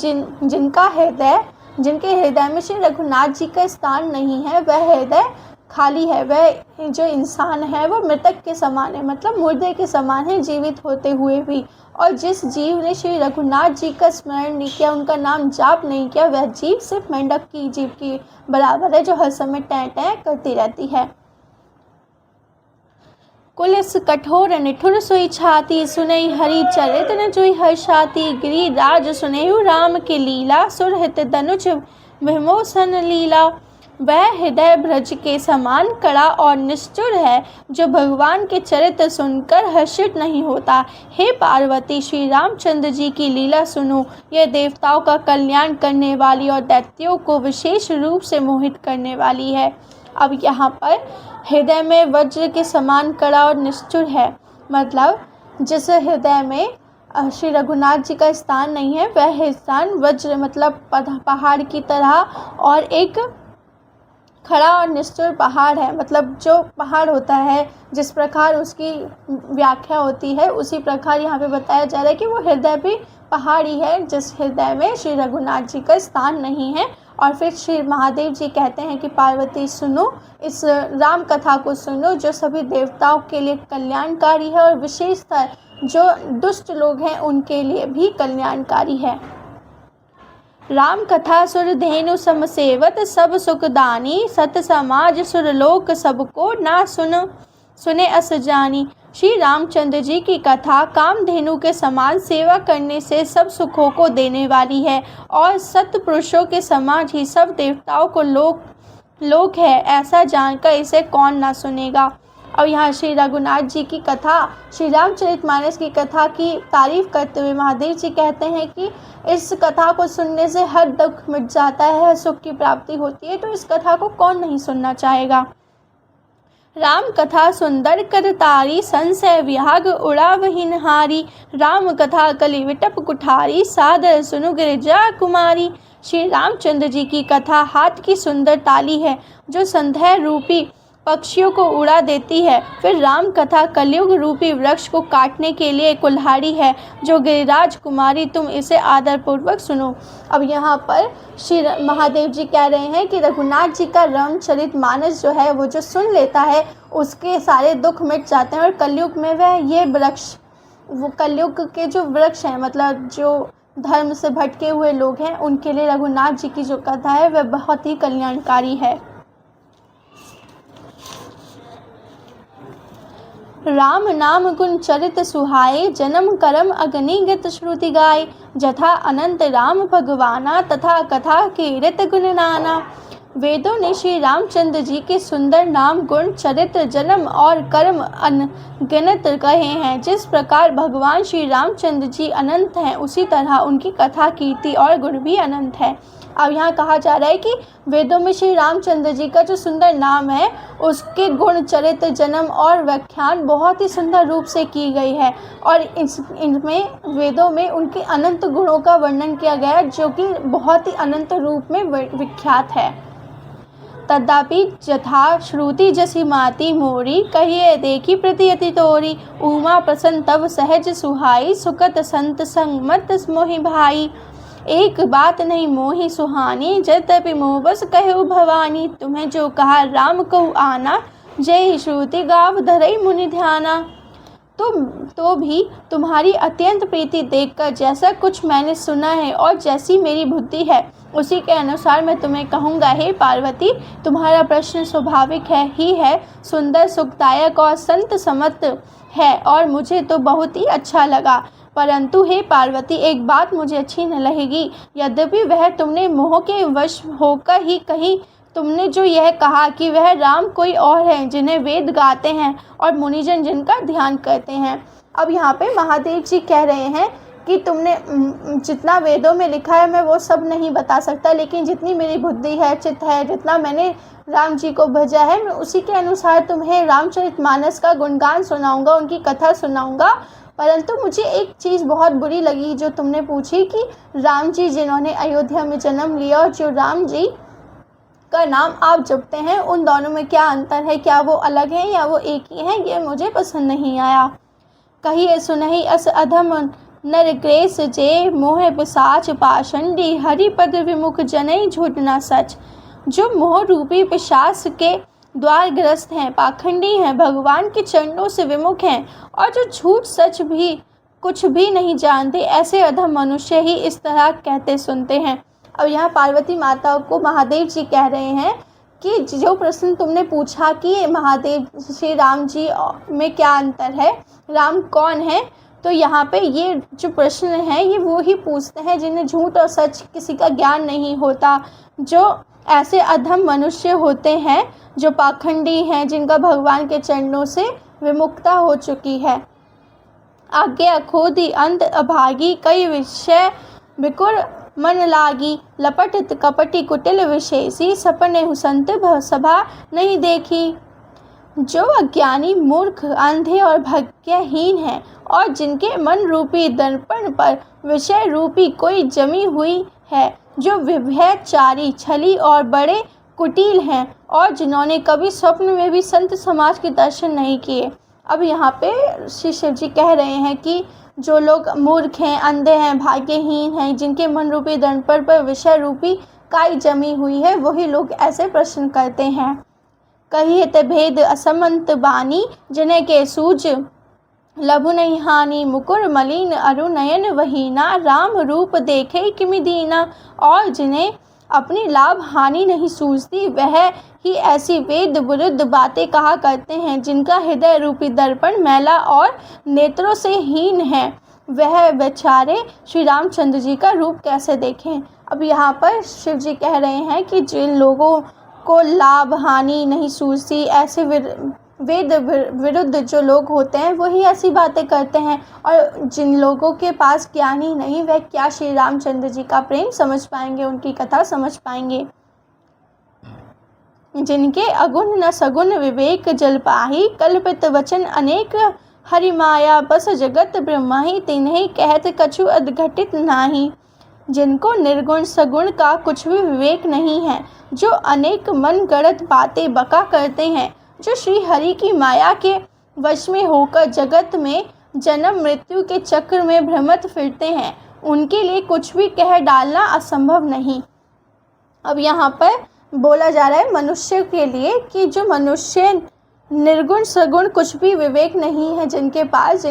जिनके हृदय में श्री रघुनाथ जी का स्थान नहीं है वह हृदय खाली है, वह जो इंसान है वो मृतक के समान है, मतलब मुर्दे के समान है जीवित होते हुए भी। और जिस जीव ने श्री रघुनाथ जी का स्मरण नहीं किया, उनका नाम जाप नहीं किया, वह जीव सिर्फ मेंढक की जीव की बराबर है जो हर समय टैं टैं करती रहती है। कुलिस कठोर निठुर सोई छाती, सुनई हरि चरित न जोई हर्षाती। गिरिराज सुनेहु राम की लीला, सुरहित धनुज विमोचन लीला। वह हृदय ब्रज के समान कड़ा और निष्ठुर है जो भगवान के चरित्र सुनकर हर्षित नहीं होता। हे पार्वती, श्री रामचंद्र जी की लीला सुनो, यह देवताओं का कल्याण करने वाली और दैत्यों को विशेष रूप से मोहित करने वाली है। अब यहाँ पर हृदय में वज्र के समान कड़ा और निष्ठुर है, मतलब जिस हृदय में श्री रघुनाथ जी का स्थान नहीं है वह स्थान वज्र मतलब पहाड़ की तरह और एक खड़ा और निष्ठुर पहाड़ है। मतलब जो पहाड़ होता है जिस प्रकार उसकी व्याख्या होती है उसी प्रकार यहाँ पे बताया जा रहा है कि वो हृदय भी पहाड़ी है जिस हृदय में श्री रघुनाथ जी का स्थान नहीं है। और फिर श्री महादेव जी कहते हैं कि पार्वती सुनो, इस राम कथा को सुनो जो सभी देवताओं के लिए कल्याणकारी है और विशेषतः जो दुष्ट लोग हैं उनके लिए भी कल्याणकारी है। राम कथा सुर धेनु समसेवत, सब सुखदानी। सत समाज सुरलोक सबको, ना सुने अस जानी। श्री रामचंद्र जी की कथा कामधेनु के समान सेवा करने से सब सुखों को देने वाली है और सत्पुरुषों के समान ही सब देवताओं को लोक है, ऐसा जानकर इसे कौन ना सुनेगा। और यहाँ श्री रघुनाथ जी की कथा, श्री रामचरितमानस की कथा की तारीफ करते हुए महादेव जी कहते हैं कि इस कथा को सुनने से हर दुख मिट जाता है, हर सुख की प्राप्ति होती है, तो इस कथा को कौन नहीं सुनना चाहेगा। राम कथा सुंदर करतारी, संशय विहाग उड़ावहीन हारी। राम कथा कलि विटप कुठारी, सादर सुनु गिरिजा कुमारी। श्री रामचंद्र जी की कथा हाथ की सुंदर ताली है जो संदेह रूपी पक्षियों को उड़ा देती है। फिर राम कथा कलयुग रूपी वृक्ष को काटने के लिए कुल्हाड़ी है जो गिरिराज कुमारी, तुम इसे आदरपूर्वक सुनो। अब यहाँ पर श्री महादेव जी कह रहे हैं कि रघुनाथ जी का रामचरितमानस जो है वो जो सुन लेता है उसके सारे दुख मिट जाते हैं। और कलयुग में वह ये वृक्ष, वो कलयुग के जो वृक्ष हैं मतलब जो धर्म से भटके हुए लोग हैं उनके लिए रघुनाथ जी की जो कथा है वह बहुत ही कल्याणकारी है। राम नाम गुण चरित सुहाए, जन्म करम अग्निगत श्रुति गाय। जथा अनंत राम भगवाना, तथा कथा कीर्त गुण नाना। वेदों ने श्री रामचंद्र जी के सुंदर नाम गुण चरित्र जन्म और कर्म अनगिनत कहे हैं। जिस प्रकार भगवान श्री रामचंद्र जी अनंत हैं उसी तरह उनकी कथा कीर्ति और गुण भी अनंत है। अब यहाँ कहा जा रहा है कि वेदों में श्री रामचंद्र जी का जो सुंदर नाम है उसके गुण चरित्र जन्म और व्याख्यान बहुत ही सुंदर रूप से की गई है और इनमें वेदों में उनके अनंत गुणों का वर्णन किया गया है जो कि बहुत ही अनंत रूप में विख्यात है। तदापि जथा श्रुति जसी माती मोरी, कहिए देखी प्रति अति तोरी। उमा प्रसन्न तब सहज सुहाई, सुकत संत संग मत मोहि भाई। एक बात नहीं मोहि सुहानी, जतपि मोह बस कहु भवानी। तुम्हें जो कहा राम कहु आना, जय श्रुति गाव धरई मुनि ध्याना। तो भी तुम्हारी अत्यंत प्रीति देखकर जैसा कुछ मैंने सुना है और जैसी मेरी बुद्धि है उसी के अनुसार मैं तुम्हें कहूँगा। हे पार्वती, तुम्हारा प्रश्न स्वाभाविक है, सुंदर, सुखदायक और संत सम्मत है और मुझे तो बहुत ही अच्छा लगा। परंतु हे पार्वती, एक बात मुझे अच्छी न लगेगी। यद्यपि वह तुमने मोह के वश होकर ही कहीं तुमने जो यह कहा कि वह राम कोई और है जिन्हें वेद गाते हैं और मुनिजन जिनका ध्यान करते हैं। अब यहाँ पे महादेव जी कह रहे हैं कि तुमने जितना वेदों में लिखा है मैं वो सब नहीं बता सकता, लेकिन जितनी मेरी बुद्धि है, चित्त है, जितना मैंने राम जी को भजा है, मैं उसी के अनुसार तुम्हें रामचरितमानस का गुणगान सुनाऊंगा, उनकी कथा सुनाऊंगा। परंतु मुझे एक चीज़ बहुत बुरी लगी जो तुमने पूछी कि राम जी जिन्होंने अयोध्या में जन्म लिया और जो राम जी का नाम आप जपते हैं, उन दोनों में क्या अंतर है, क्या वो अलग हैं या वो एक ही हैं, ये मुझे पसंद नहीं आया। कहिए सुनहि अस अधम नरग्रेस जे, मोह पिशाच पाषंडी, हरिपद विमुख जनै झूठ न सच। जो मोह रूपी पिशाच के द्वारग्रस्त हैं, पाखंडी हैं, भगवान के चरणों से विमुख हैं और जो झूठ सच भी कुछ भी नहीं जानते, ऐसे अधम मनुष्य ही इस तरह कहते सुनते हैं। अब यहाँ पार्वती माता को महादेव जी कह रहे हैं कि जो प्रश्न तुमने पूछा कि महादेव श्री राम जी में क्या अंतर है, राम कौन है, तो यहाँ पे ये जो प्रश्न है ये वो ही पूछते हैं जिन्हें झूठ और सच किसी का ज्ञान नहीं होता, जो ऐसे अधम मनुष्य होते हैं, जो पाखंडी हैं, जिनका भगवान के चरणों से विमुखता हो चुकी है। आज्ञा खोदी अंत अभागी, कई विषय विकुर मन लागी, लपट कपटी कुटिल विशेषी, सपने हुसंत सभा नहीं देखी। जो अज्ञानी, मूर्ख, अंधे और भाग्यहीन हैं और जिनके मन रूपी दर्पण पर विषय रूपी कोई जमी हुई है, जो व्यभिचारी, छली और बड़े कुटिल हैं और जिन्होंने कभी स्वप्न में भी संत समाज के दर्शन नहीं किए। अब यहाँ पे श्री शिव जी कह रहे हैं कि जो लोग मूर्ख हैं, अंधे हैं, भाग्यहीन हैं, जिनके मन रूपी दर्पण पर विषय रूपी काई जमी हुई है, वही लोग ऐसे प्रश्न करते हैं। कहिए ते भेद असमंत बानी, जिन्हें के सूझ लभु नहीं हानि, मुकुर मलिन अरु नयन वहीना, राम रूप देखे किमि दीना। और जिन्हें अपनी लाभ हानि नहीं सूझती, वह ही ऐसी वेद विरुद्ध बातें कहा करते हैं, जिनका हृदय रूपी दर्पण मैला और नेत्रों से हीन है, वह बेचारे श्री रामचंद्र जी का रूप कैसे देखें। अब यहाँ पर शिव जी कह रहे हैं कि जिन लोगों को लाभ हानि नहीं सूझती, ऐसे वेद विरुद्ध जो लोग होते हैं वही ऐसी बातें करते हैं, और जिन लोगों के पास ज्ञान ही नहीं, वह क्या श्री रामचंद्र जी का प्रेम समझ पाएंगे, उनकी कथा समझ पाएंगे। जिनके अगुण न सगुण विवेक जल पाही, कल्पित वचन अनेक हरि माया, बस जगत ब्रह्माही, तिन्हीं कहत कछु अधघटित नाही। जिनको निर्गुण सगुण का कुछ भी विवेक नहीं है, जो अनेक मन गढ़ंत बातें बका करते हैं, जो श्री हरि की माया के वश में होकर जगत में जन्म मृत्यु के चक्र में भ्रमत फिरते हैं, उनके लिए कुछ भी कह डालना असंभव नहीं। अब यहाँ पर बोला जा रहा है मनुष्य के लिए कि जो मनुष्य निर्गुण सगुण कुछ भी विवेक नहीं है, जिनके पास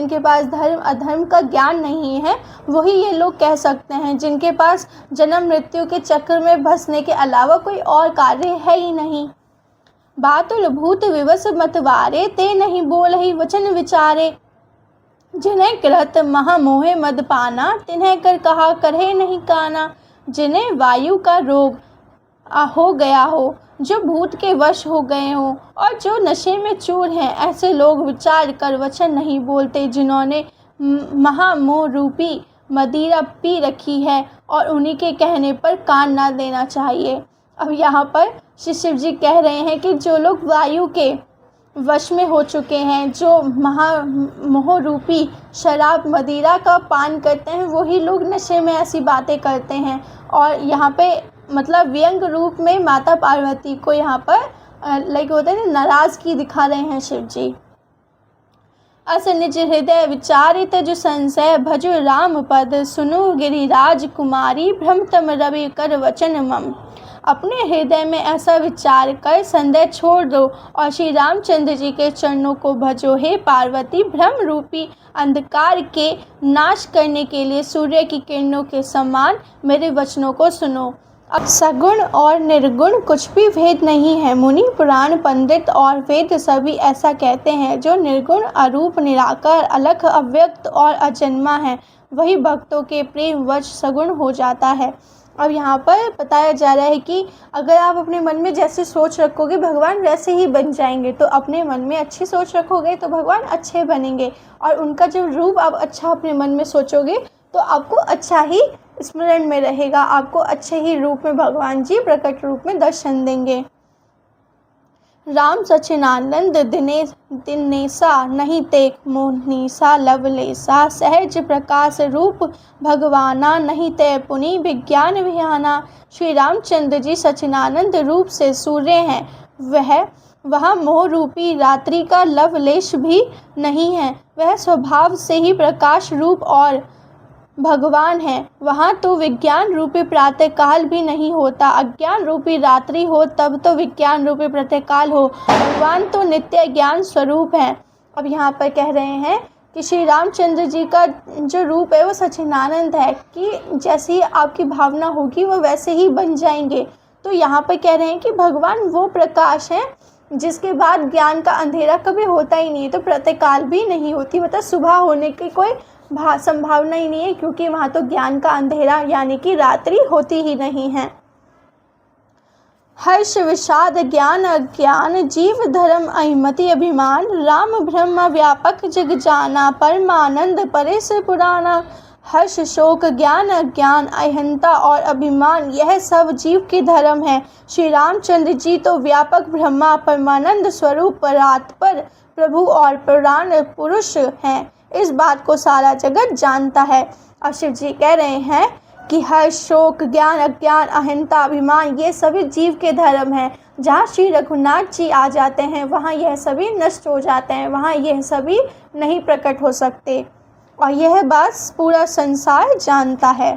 धर्म अधर्म का ज्ञान नहीं है, वही ये लोग कह सकते हैं, जिनके पास जन्म मृत्यु के चक्र में फंसने के अलावा कोई और कार्य है ही नहीं। बातुल भूत विवश मतवारे, ते नहीं बोल ही वचन विचारे। जिन्हें कृत महामोहे मद पाना, तिन्हें कर कहा करहे नहीं काना। जिन्हें वायु का रोग हो गया हो, जो भूत के वश हो गए हों और जो नशे में चूर हैं, ऐसे लोग विचार कर वचन नहीं बोलते, जिन्होंने महामोह रूपी मदिरा पी रखी है और उन्हीं के कहने पर कान ना देना चाहिए। अब यहाँ पर श्री शिव जी कह रहे हैं कि जो लोग वायु के वश में हो चुके हैं, जो महामोह रूपी शराब मदिरा का पान करते हैं, वही लोग नशे में ऐसी बातें करते हैं। और यहाँ पे मतलब व्यंग रूप में माता पार्वती को यहाँ पर लाइक होता है ना, नाराज़गी दिखा रहे हैं शिव जी। अस निज हृदय विचारित जो संशय, भजो राम पद सुनु गिरिराज कुमारी, भ्रमतम रवि कर वचन मम। अपने हृदय में ऐसा विचार कर संदेह छोड़ दो और श्री रामचंद्र जी के चरणों को भजो। हे पार्वती, भ्रम रूपी अंधकार के नाश करने के लिए सूर्य की किरणों के समान मेरे वचनों को सुनो। अब सगुण और निर्गुण कुछ भी भेद नहीं है। मुनि, पुराण, पंडित और वेद सभी ऐसा कहते हैं। जो निर्गुण, अरूप, निराकार, अलख, अव्यक्त और अजन्मा है, वही भक्तों के प्रेम वश सगुण हो जाता है। अब यहाँ पर बताया जा रहा है कि अगर आप अपने मन में जैसे सोच रखोगे भगवान वैसे ही बन जाएंगे। तो अपने मन में अच्छी सोच रखोगे तो भगवान अच्छे बनेंगे, और उनका जो रूप आप अच्छा अपने मन में सोचोगे तो आपको अच्छा ही स्मरण में रहेगा, आपको अच्छे ही रूप में भगवान जी प्रकट रूप में दर्शन देंगे। राम सचिनानंद दिनेसा, नहीं तेक मोहनीसा लवलेसा, सहज प्रकाश रूप भगवाना, नहीं ते पुनि विज्ञान विहाना। श्री रामचंद्र जी सचिनानंद रूप से सूर्य हैं। वह मोह रूपी रात्रि का लवलेश भी नहीं है। वह स्वभाव से ही प्रकाश रूप और भगवान है। वहाँ तो विज्ञान रूपी प्रातःकाल भी नहीं होता। अज्ञान रूपी रात्रि हो तब तो विज्ञान रूपी प्रातःकाल हो। भगवान तो नित्य ज्ञान स्वरूप है। अब यहाँ पर कह रहे हैं कि श्री रामचंद्र जी का जो रूप है वो सच्चिदानंद है, कि जैसी आपकी भावना होगी वो वैसे ही बन जाएंगे। तो यहाँ पर कह रहे हैं कि भगवान वो प्रकाश है जिसके बाद ज्ञान का अंधेरा कभी होता ही नहीं है। तो प्रातःकाल भी नहीं होती, मतलब सुबह होने की कोई संभावना ही नहीं है, क्योंकि वहाँ तो ज्ञान का अंधेरा यानी कि रात्रि होती ही नहीं है। हर्ष विषाद ज्ञान अज्ञान, जीव धर्म अहिमति अभिमान, राम ब्रह्म व्यापक जग जाना, परमानंद परेश पुराना। हर्ष, शोक, ज्ञान अज्ञान, अहंता और अभिमान, यह सब जीव के धर्म है। श्री रामचंद्र जी तो व्यापक ब्रह्मा, परमानंद स्वरूप, परात्पर प्रभु और पुराण पुरुष हैं। इस बात को सारा जगत जानता है। अब शिव जी कह रहे हैं कि हर्ष, शोक, ज्ञान अज्ञान, अहंता, अभिमान, ये सभी जीव के धर्म हैं। जहाँ श्री रघुनाथ जी आ जाते हैं वहाँ यह सभी नष्ट हो जाते हैं, वहाँ यह सभी नहीं प्रकट हो सकते, और यह बात पूरा संसार जानता है।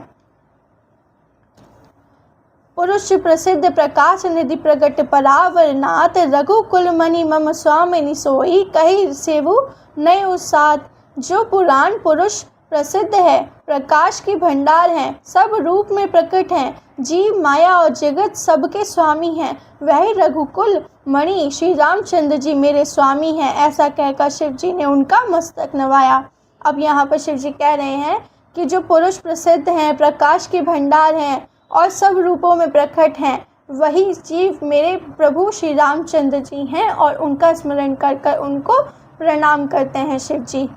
पुरुष प्रसिद्ध प्रकाश निधि प्रकट परावर नाथ, रघुकुल मणि मम स्वामिनि सोई, कही सेवु नय उसात। जो पुराण पुरुष प्रसिद्ध है, प्रकाश के भंडार हैं, सब रूप में प्रकट हैं, जीव, माया और जगत सबके स्वामी हैं, वही रघुकुल मणि श्री रामचंद्र जी मेरे स्वामी हैं। ऐसा कहकर शिव जी ने उनका मस्तक नवाया। अब यहाँ पर शिव जी कह रहे हैं कि जो पुरुष प्रसिद्ध हैं, प्रकाश के भंडार हैं और सब रूपों में प्रकट हैं, वही जीव मेरे प्रभु श्री रामचंद्र जी हैं, और उनका स्मरण कर कर उनको प्रणाम करते हैं शिव जी।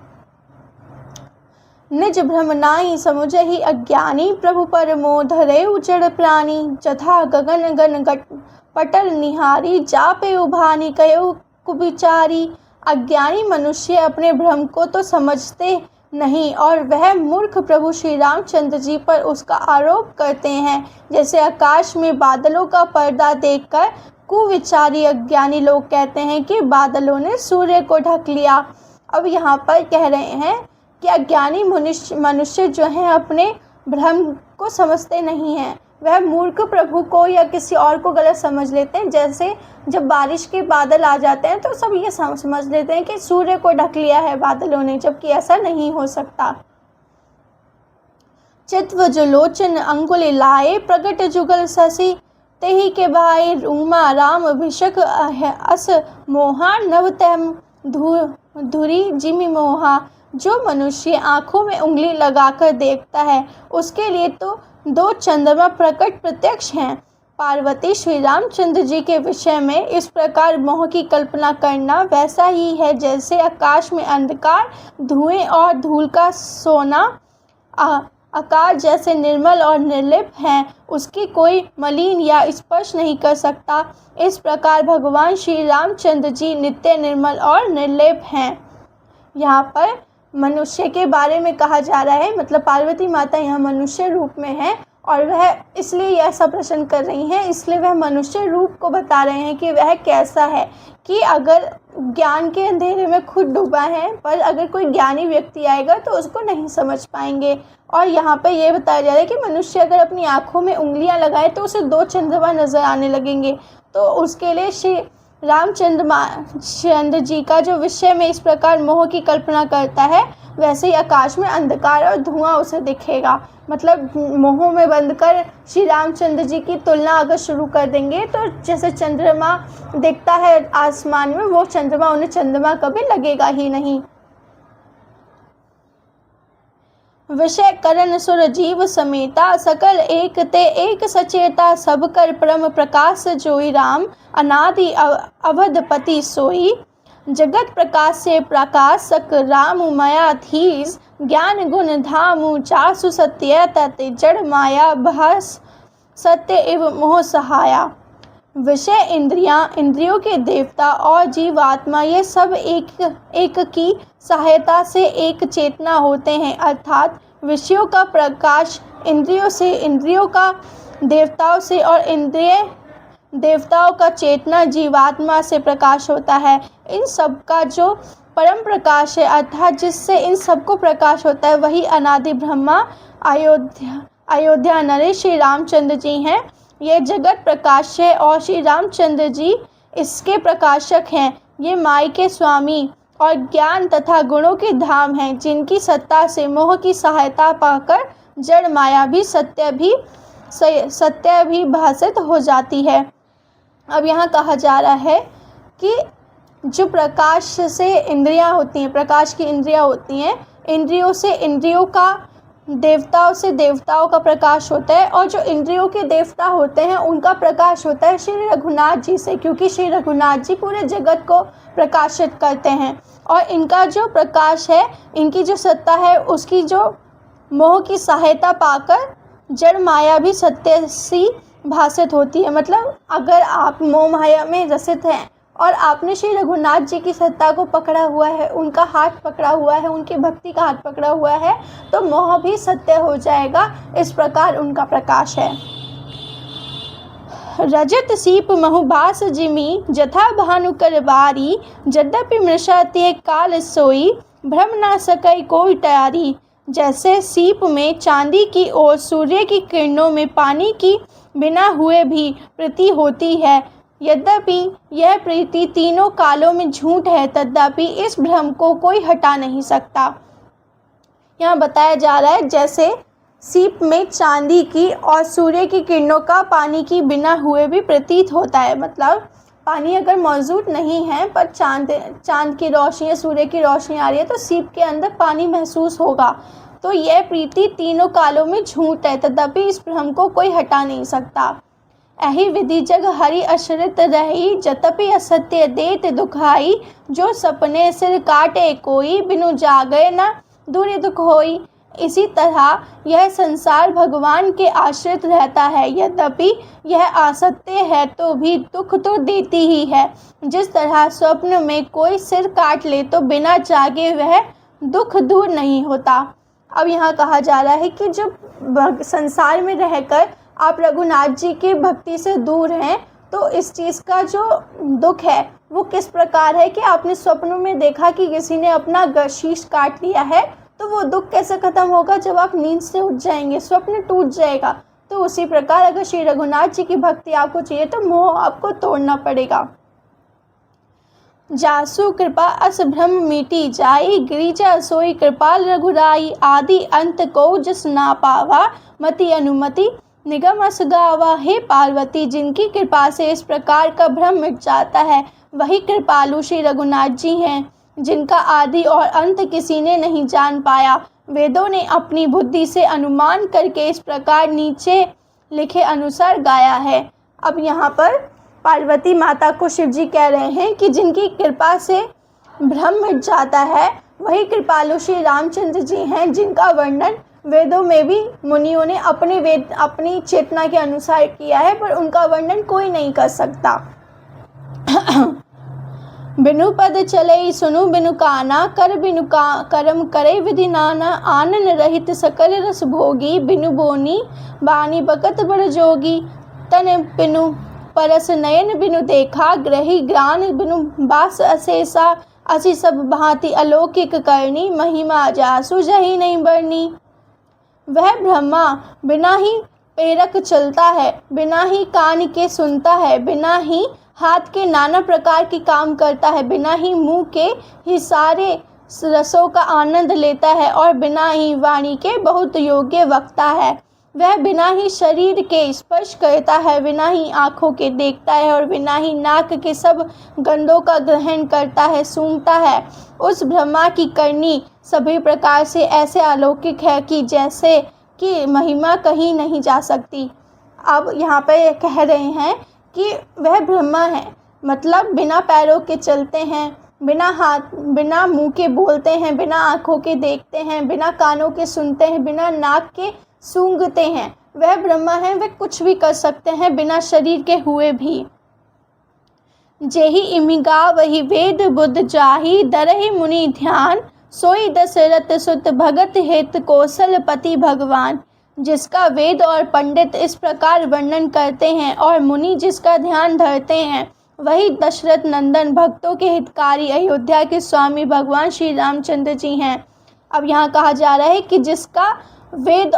निज भ्रम नाहि समुझहि अज्ञानी, प्रभु पर मोह धरे उजड़ प्राणी, जथा गगन गन गट पटल निहारी, जापे उभानी कयो कुविचारी। अज्ञानी मनुष्य अपने भ्रम को तो समझते नहीं, और वह मूर्ख प्रभु श्री रामचंद्र जी पर उसका आरोप करते हैं। जैसे आकाश में बादलों का पर्दा देखकर कुविचारी अज्ञानी लोग कहते हैं कि बादलों ने सूर्य को ढक लिया। अब यहाँ पर कह रहे हैं कि अज्ञानी मनुष्य जो हैं अपने भ्रम को समझते नहीं हैं, वह मूर्ख प्रभु को या किसी और को गलत समझ लेते हैं। जैसे जब बारिश के बादल आ जाते हैं तो सब ये समझ लेते हैं कि सूर्य को ढक लिया है बादलों ने, जबकि ऐसा नहीं हो सकता। चित्व जो लोचन अंगुल लाए, प्रगट जुगल शशि तेहि के भाई, रूमा राम अभिषेक अस मोहा, नव तम धुरी जिमि मोहा। जो मनुष्य आँखों में उंगली लगाकर देखता है उसके लिए तो दो चंद्रमा प्रकट प्रत्यक्ष हैं। पार्वती, श्री रामचंद्र जी के विषय में इस प्रकार मोह की कल्पना करना वैसा ही है जैसे आकाश में अंधकार, धुएं और धूल का सोना आकाश जैसे निर्मल और निर्लिप हैं, उसकी कोई मलिन या स्पर्श नहीं कर सकता। इस प्रकार भगवान श्री रामचंद्र जी नित्य निर्मल और निर्लेप हैं। यहाँ पर मनुष्य के बारे में कहा जा रहा है, मतलब पार्वती माता यहाँ मनुष्य रूप में है और वह इसलिए यह ऐसा प्रश्न कर रही हैं, इसलिए वह मनुष्य रूप को बता रहे हैं कि वह कैसा है, कि अगर ज्ञान के अंधेरे में खुद डूबा है, पर अगर कोई ज्ञानी व्यक्ति आएगा तो उसको नहीं समझ पाएंगे। और यहाँ पे ये बताया जा रहा है कि मनुष्य अगर अपनी आँखों में उंगलियाँ लगाए तो उसे 2 चंद्रमा नज़र आने लगेंगे। तो उसके लिए श्री रामचंद्र जी का जो विषय में इस प्रकार मोह की कल्पना करता है, वैसे ही आकाश में अंधकार और धुआं उसे दिखेगा। मतलब मोह में बंधकर श्री रामचंद्र जी की तुलना अगर शुरू कर देंगे तो जैसे चंद्रमा दिखता है आसमान में, वो चंद्रमा उन्हें चंद्रमा कभी लगेगा ही नहीं। विषय करण सुर जीव समेता, सकल एक ते एक सचेता, सब कर परम प्रकाश जोई राम, अनादि अवधपति सोई। जगत प्रकाश से प्रकाशक राम माया धीस, ज्ञान गुण धाम चासु सत्य तत्, जड़ माया भास सत्य एवं मोह सहाया। विषय इंद्रियों के देवता और जीवात्मा ये सब एक की सहायता से एक चेतना होते हैं, अर्थात विषयों का प्रकाश इंद्रियों से, इंद्रियों का देवताओं से और इंद्रिय देवताओं का चेतना जीवात्मा से प्रकाश होता है। इन सब का जो परम प्रकाश है, अर्थात जिससे इन सबको प्रकाश होता है, वही अनादि ब्रह्मा अयोध्या नरेश श्री रामचंद्र जी हैं। ये जगत प्रकाश है और श्री रामचंद्र जी इसके प्रकाशक हैं। ये माई के स्वामी और ज्ञान तथा गुणों के धाम हैं, जिनकी सत्ता से मोह की सहायता पाकर जड़ माया भी सत्य भी भासित हो जाती है। अब यहाँ कहा जा रहा है कि जो प्रकाश से इंद्रियाँ होती हैं, प्रकाश की इंद्रियाँ होती हैं, इंद्रियों से इंद्रियों का, देवताओं से देवताओं का प्रकाश होता है, और जो इंद्रियों के देवता होते हैं उनका प्रकाश होता है श्री रघुनाथ जी से, क्योंकि श्री रघुनाथ जी पूरे जगत को प्रकाशित करते हैं। और इनका जो प्रकाश है, इनकी जो सत्ता है, उसकी जो मोह की सहायता पाकर जड़ माया भी सत्य सी भासित होती है। मतलब अगर आप मोह माया में रसित हैं और आपने श्री रघुनाथ जी की सत्ता को पकड़ा हुआ है, उनका हाथ पकड़ा हुआ है, उनकी भक्ति का हाथ पकड़ा हुआ है, तो मोह भी सत्य हो जाएगा। इस प्रकार उनका प्रकाश है। रजत सीप महुबास जिमी, जथा भानु कर बारी, यद्यपि मृषाते काल सोई, भ्रम ना सकई कोई तैयारी। जैसे सीप में चांदी की और सूर्य की किरणों में पानी की बिना हुए भी प्रीति होती है, यद्यपि यह प्रीति तीनों कालों में झूठ है, तथापि इस भ्रम को कोई हटा नहीं सकता। यहाँ बताया जा रहा है जैसे सीप में चांदी की और सूर्य की किरणों का पानी की बिना हुए भी प्रतीत होता है। मतलब पानी अगर मौजूद नहीं है पर चांद की रोशनी या सूर्य की रोशनी आ रही है तो सीप के अंदर पानी महसूस होगा। तो यह प्रीति तीनों कालों में झूठ है, तथापि इस भ्रम को कोई हटा नहीं सकता। एहि विधि जग हरि अश्रित रही, जतपि असत्य देत दुखाई, जो सपने सिर काटे कोई, बिनु जागे न दूर दुख होई। इसी तरह यह संसार भगवान के आश्रित रहता है, यद्यपि यह असत्य है तो भी दुख तो देती ही है। जिस तरह स्वप्न में कोई सिर काट ले तो बिना जागे वह दुख दूर नहीं होता। अब यहाँ कहा जा रहा है कि जब संसार में रहकर आप रघुनाथ जी की भक्ति से दूर हैं तो इस चीज़ का जो दुख है वो किस प्रकार है कि आपने स्वप्नों में देखा कि किसी ने अपना शीश काट लिया है, तो वो दुख कैसे ख़त्म होगा जब आप नींद से उठ जाएंगे, स्वप्न टूट जाएगा। तो उसी प्रकार अगर श्री रघुनाथ जी की भक्ति आपको चाहिए तो मोह आपको तोड़ना पड़ेगा। जासु कृपा अस भ्रम मिटी जाई, गिरिजा सोई कृपाल रघुराई, आदि अंत को जस ना पावा, मति अनुमति निगम अस गावा। हे पार्वती, जिनकी कृपा से इस प्रकार का भ्रम मिट जाता है वही कृपालु श्री रघुनाथ जी हैं, जिनका आदि और अंत किसी ने नहीं जान पाया। वेदों ने अपनी बुद्धि से अनुमान करके इस प्रकार नीचे लिखे अनुसार गाया है। अब यहाँ पर पार्वती माता को शिव जी कह रहे हैं कि जिनकी कृपा से भ्रम मिट जाता है वही कृपालु श्री रामचंद्र जी हैं, जिनका वर्णन वेदों में भी मुनियों ने अपनी चेतना के अनुसार किया है, पर उनका वर्णन कोई नहीं कर सकता। बिनु पद चले सुनु बिनु काना, कर बिनु करम करे विधि नाना। आनन रहित सकल रस भोगी, बिनु बोनी बानी बकत बड़ जोगी। तन बिनु परस नयन बिनु देखा, ग्रही ग्रान बिनु बास अशेषा। असी सब भांति अलौकिक करनी, महिमा जासु जही नहीं बरनी। वह ब्रह्मा बिना ही पैरक चलता है, बिना ही कान के सुनता है, बिना ही हाथ के नाना प्रकार के काम करता है, बिना ही मुंह के ही सारे रसों का आनंद लेता है और बिना ही वाणी के बहुत योग्य वक्ता है। वह बिना ही शरीर के स्पर्श करता है, बिना ही आँखों के देखता है और बिना ही नाक के सब गंधों का ग्रहण करता है, सूंघता है। उस ब्रह्मा की करनी सभी प्रकार से ऐसे अलौकिक है कि जैसे कि महिमा कहीं नहीं जा सकती। अब यहाँ पे कह रहे हैं कि वह ब्रह्मा है, मतलब बिना पैरों के चलते हैं, बिना मुंह के बोलते हैं, बिना आँखों के देखते हैं, बिना कानों के सुनते हैं, बिना नाक के सूंघते हैं। वह ब्रह्मा है, वह कुछ भी कर सकते हैं बिना शरीर के हुए भी। जेहि इमिगा वही वेद बुद्ध जाहि, दरहि मुनि ध्यान। सोई दशरथ सुत भगत हित, कौशलपति भगवान। जिसका वेद और पंडित इस प्रकार वर्णन करते हैं और मुनि जिसका ध्यान धरते हैं, वही दशरथ नंदन भक्तों के हितकारी अयोध्या के स्वामी भगवान श्री रामचंद्र जी हैं। अब यहाँ कहा जा रहा है कि जिसका वेद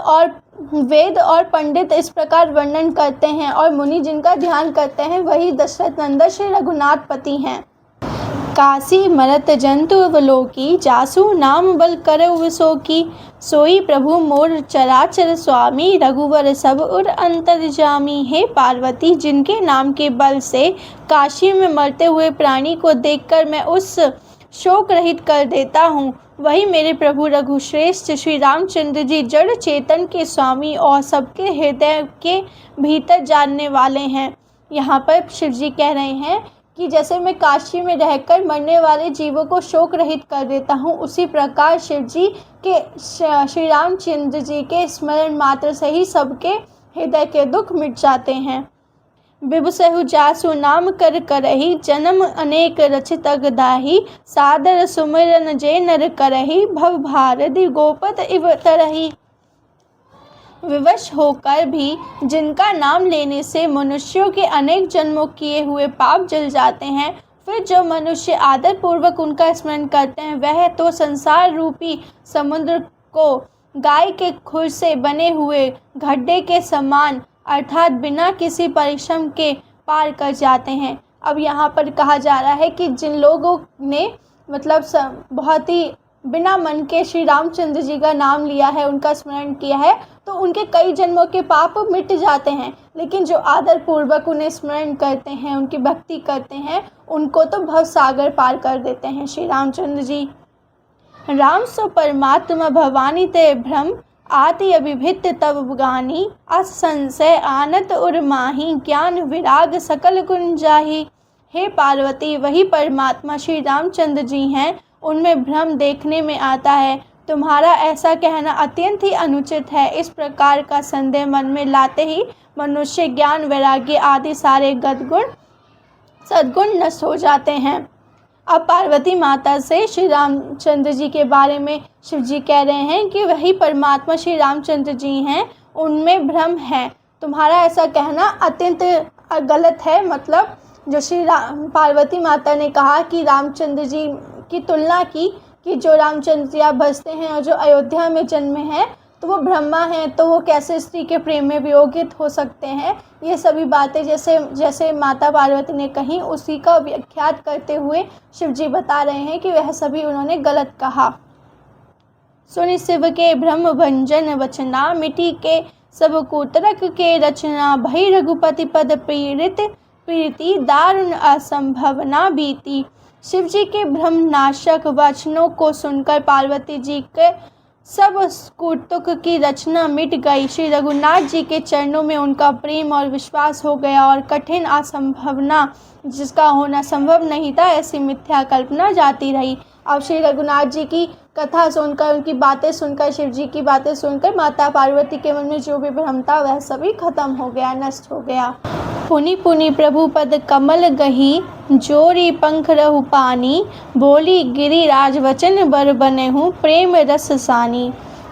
और पंडित इस प्रकार वर्णन करते हैं और मुनि जिनका ध्यान करते हैं, वही दशरथ नंदन श्री रघुनाथ पति हैं। काशी मरत जंतु अवलोकी, जासु नाम बल करौ विसोकी। सोई प्रभु मोर चराचर स्वामी, रघुवर सब उर अंतर्जामी। हे पार्वती, जिनके नाम के बल से काशी में मरते हुए प्राणी को देखकर मैं उस शोक रहित कर देता हूँ, वही मेरे प्रभु रघुश्रेष्ठ श्री रामचंद्र जी जड़ चेतन के स्वामी और सबके हृदय के भीतर जानने वाले हैं। यहाँ पर शिव जी कह रहे हैं कि जैसे मैं काशी में रहकर मरने वाले जीवों को शोक रहित कर देता हूँ, उसी प्रकार शिव जी के श्री रामचंद्र जी के स्मरण मात्र से ही सबके हृदय के दुख मिट जाते हैं। बिबसहु जासु नाम कर करही, जन्म अनेक रचित दाही। सादर सुमिरन जे नर करही, भव भारती गोपत इव तरही। विवश होकर भी जिनका नाम लेने से मनुष्यों के अनेक जन्मों किए हुए पाप जल जाते हैं, फिर जो मनुष्य आदर पूर्वक उनका स्मरण करते हैं, वह तो संसार रूपी समुद्र को गाय के खुर से बने हुए गड्ढे के समान अर्थात बिना किसी परिश्रम के पार कर जाते हैं। अब यहाँ पर कहा जा रहा है कि जिन लोगों ने मतलब बहुत ही बिना मन के श्री रामचंद्र जी का नाम लिया है, उनका स्मरण किया है, तो उनके कई जन्मों के पाप मिट जाते हैं। लेकिन जो आदर पूर्वक उन्हें स्मरण करते हैं, उनकी भक्ति करते हैं, उनको तो भव सागर पार कर देते हैं श्री रामचंद्र जी। राम सो परमात्मा भवानी ते भ्रम, आति अभिभित तब गानी। असंशय आनत उर माही, ज्ञान विराग सकल गुण जाही। हे पार्वती, वही परमात्मा श्री रामचंद्र जी हैं, उनमें भ्रम देखने में आता है। तुम्हारा ऐसा कहना अत्यंत ही अनुचित है। इस प्रकार का संदेह मन में लाते ही मनुष्य ज्ञान वैराग्य आदि सारे सद्गुण नष्ट हो जाते हैं। अब पार्वती माता से श्री रामचंद्र जी के बारे में शिव जी कह रहे हैं कि वही परमात्मा श्री रामचंद्र जी हैं, उनमें भ्रम है। तुम्हारा ऐसा कहना अत्यंत गलत है। मतलब जो पार्वती माता ने कहा कि रामचंद्र जी की तुलना की कि जो रामचंद्र जी आप बसते हैं और जो अयोध्या में जन्मे हैं, तो वो ब्रह्मा हैं, तो वो कैसे स्त्री के प्रेम में वियोगित हो सकते हैं। ये सभी बातें जैसे माता पार्वती ने कही, उसी का व्याख्यात करते हुए शिव जी बता रहे हैं कि वह सभी उन्होंने गलत कहा। सुनि शिव के ब्रह्म भंजन वचना, मिटी के सब कुतरक के रचना। भई रघुपति पद प्रीति, दारुण असंभवना बीती। शिव जी के ब्रह्मनाशक वचनों को सुनकर पार्वती जी के सब कुतुक की रचना मिट गई। श्री रघुनाथ जी के चरणों में उनका प्रेम और विश्वास हो गया और कठिन असंभावना जिसका होना संभव नहीं था, ऐसी मिथ्या कल्पना जाती रही। अब श्री रघुनाथ जी की कथा सुनकर, उनकी बातें सुनकर, शिव जी की बातें सुनकर माता पार्वती के मन में जो भी भ्रम था वह सभी खत्म हो गया, नष्ट हो गया। पुनि पुनि प्रभु पद कमल गही, जोरी पंख रहु पानी, बोली गिरिराज वचन बर बनेहु, प्रेम रस सानी।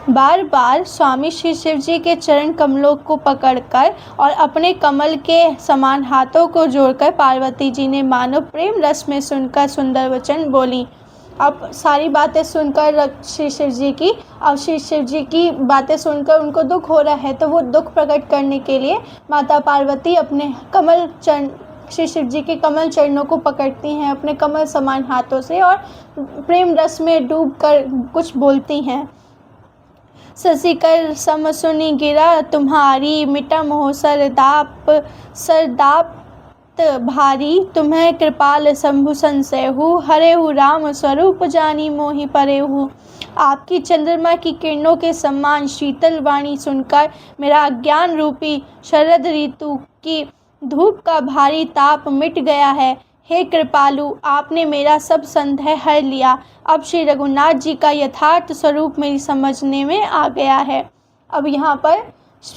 बार बार स्वामी श्री शिव जी के चरण कमलों को पकड़कर और अपने कमल के समान हाथों को जोड़कर पार्वती जी ने मानो प्रेम रस में सुनकर सुंदर वचन बोली। अब सारी बातें सुनकर श्री शिव जी की, अब श्री शिव जी की बातें सुनकर उनको दुख हो रहा है, तो वो दुख प्रकट करने के लिए माता पार्वती अपने कमल चरण, श्री शिव जी के कमल चरणों को पकड़ती हैं अपने कमल समान हाथों से और प्रेम रस में डूबकर कुछ बोलती हैं। शशिकर सम सुनि गिरा तुम्हारी, मिटा मोह सरदाप सरदाप भारी, तुम्हें कृपाल शंभु संसेहु, हरेहु राम स्वरूप जानी मोहि परेहु। आपकी चंद्रमा की किरणों के समान शीतल वाणी सुनकर मेरा अज्ञान रूपी शरद ऋतु की धूप का भारी ताप मिट गया है। हे कृपालु, आपने मेरा सब संदेह हर लिया। अब श्री रघुनाथ जी का यथार्थ स्वरूप मेरी समझने में आ गया है। अब यहाँ पर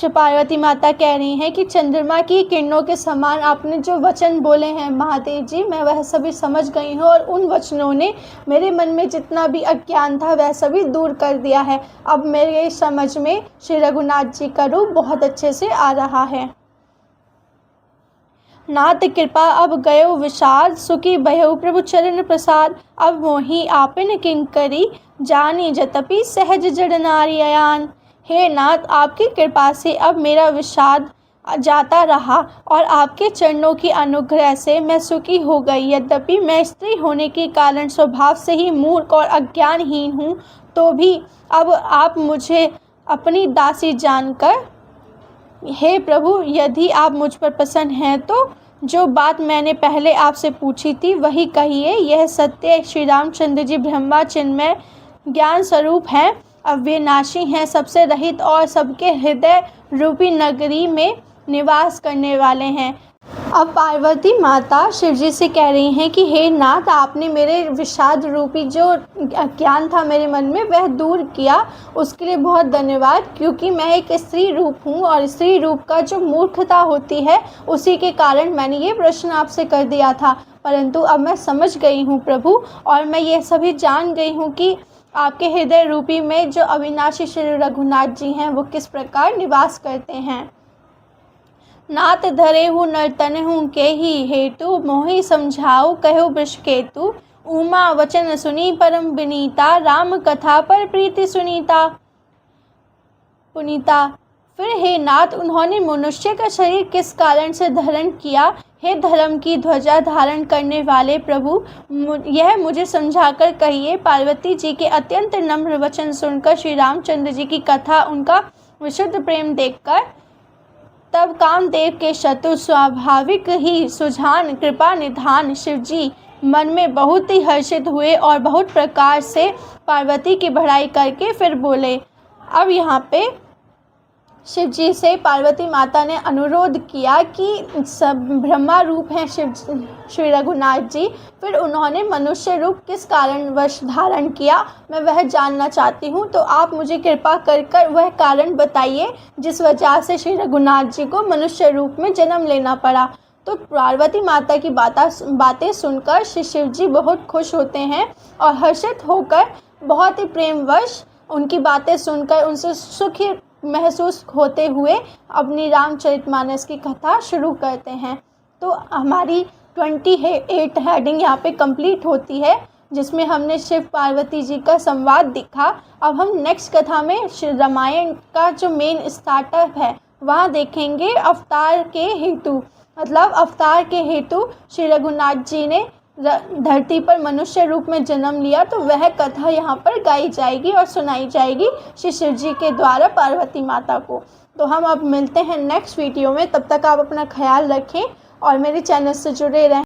पार्वती माता कह रही हैं कि चंद्रमा की किरणों के समान आपने जो वचन बोले हैं महादेव जी, मैं वह सभी समझ गई हूँ और उन वचनों ने मेरे मन में जितना भी अज्ञान था वह सभी दूर कर दिया है। अब मेरे समझ में श्री रघुनाथ जी का रूप बहुत अच्छे से आ रहा है। नाथ कृपा अब गयो विषाद, सुखी भयउ प्रभु चरण प्रसाद, अब मोहि आपन किंकरी, जानी जतपि सहज जड़ नारी अयान। हे नाथ, आपकी कृपा से अब मेरा विषाद जाता रहा और आपके चरणों की अनुग्रह से मैं सुखी हो गई। यद्यपि मैं स्त्री होने के कारण स्वभाव से ही मूर्ख और अज्ञानहीन हूँ, तो भी अब आप मुझे अपनी दासी जानकर, हे प्रभु, यदि आप मुझ पर प्रसन्न हैं तो जो बात मैंने पहले आपसे पूछी थी वही कहिए। यह सत्य श्री रामचंद्र जी ब्रह्मा चिन्मय ज्ञान स्वरूप हैं, अविनाशी हैं, सबसे रहित और सबके हृदय रूपी नगरी में निवास करने वाले हैं। अब पार्वती माता शिव जी से कह रही हैं कि हे नाथ, आपने मेरे विषाद रूपी जो अज्ञान था मेरे मन में वह दूर किया, उसके लिए बहुत धन्यवाद। क्योंकि मैं एक स्त्री रूप हूँ और स्त्री रूप का जो मूर्खता होती है उसी के कारण मैंने ये प्रश्न आपसे कर दिया था, परंतु अब मैं समझ गई हूँ प्रभु, और मैं ये सभी जान गई हूँ कि आपके हृदय रूपी में जो अविनाशी श्री रघुनाथ जी हैं वो किस प्रकार निवास करते हैं। नाथ धरेहु नर्तनहु के ही हेतु, मोहि समझाओ कहो वृष केतु, उमा वचन सुनी परम विनीता, राम कथा पर प्रीति सुनीता पुनीता। फिर हे नाथ, उन्होंने मनुष्य का शरीर किस कारण से धारण किया। हे धर्म की ध्वजा धारण करने वाले प्रभु, यह मुझे समझाकर कहिए। पार्वती जी के अत्यंत नम्र वचन सुनकर श्री रामचंद्र जी की कथा, उनका विशुद्ध प्रेम देखकर तब कामदेव के शत्रु स्वाभाविक ही सुजान कृपा निधान शिव जी मन में बहुत ही हर्षित हुए और बहुत प्रकार से पार्वती की बढ़ाई करके फिर बोले। अब यहाँ पे शिव जी से पार्वती माता ने अनुरोध किया कि सब ब्रह्मा रूप हैं शिव श्री रघुनाथ जी, फिर उन्होंने मनुष्य रूप किस कारणवश धारण किया, मैं वह जानना चाहती हूँ। तो आप मुझे कृपा कर वह कारण बताइए जिस वजह से श्री रघुनाथ जी को मनुष्य रूप में जन्म लेना पड़ा। तो पार्वती माता की बातें सुनकर श्री शिव जी बहुत खुश होते हैं और हर्षित होकर बहुत ही प्रेमवश उनकी बातें सुनकर उनसे सुखी महसूस होते हुए अपनी रामचरितमानस की कथा शुरू करते हैं। तो हमारी 28 हेडिंग यहाँ पे कंप्लीट होती है, जिसमें हमने शिव पार्वती जी का संवाद देखा। अब हम नेक्स्ट कथा में श्री रामायण का जो मेन स्टार्टअप है वहाँ देखेंगे अवतार के हेतु, मतलब अवतार के हेतु श्री रघुनाथ जी ने धरती पर मनुष्य रूप में जन्म लिया। तो वह कथा यहाँ पर गाई जाएगी और सुनाई जाएगी श्री शिव जी के द्वारा पार्वती माता को। तो हम अब मिलते हैं नेक्स्ट वीडियो में, तब तक आप अपना ख्याल रखें और मेरे चैनल से जुड़े रहें।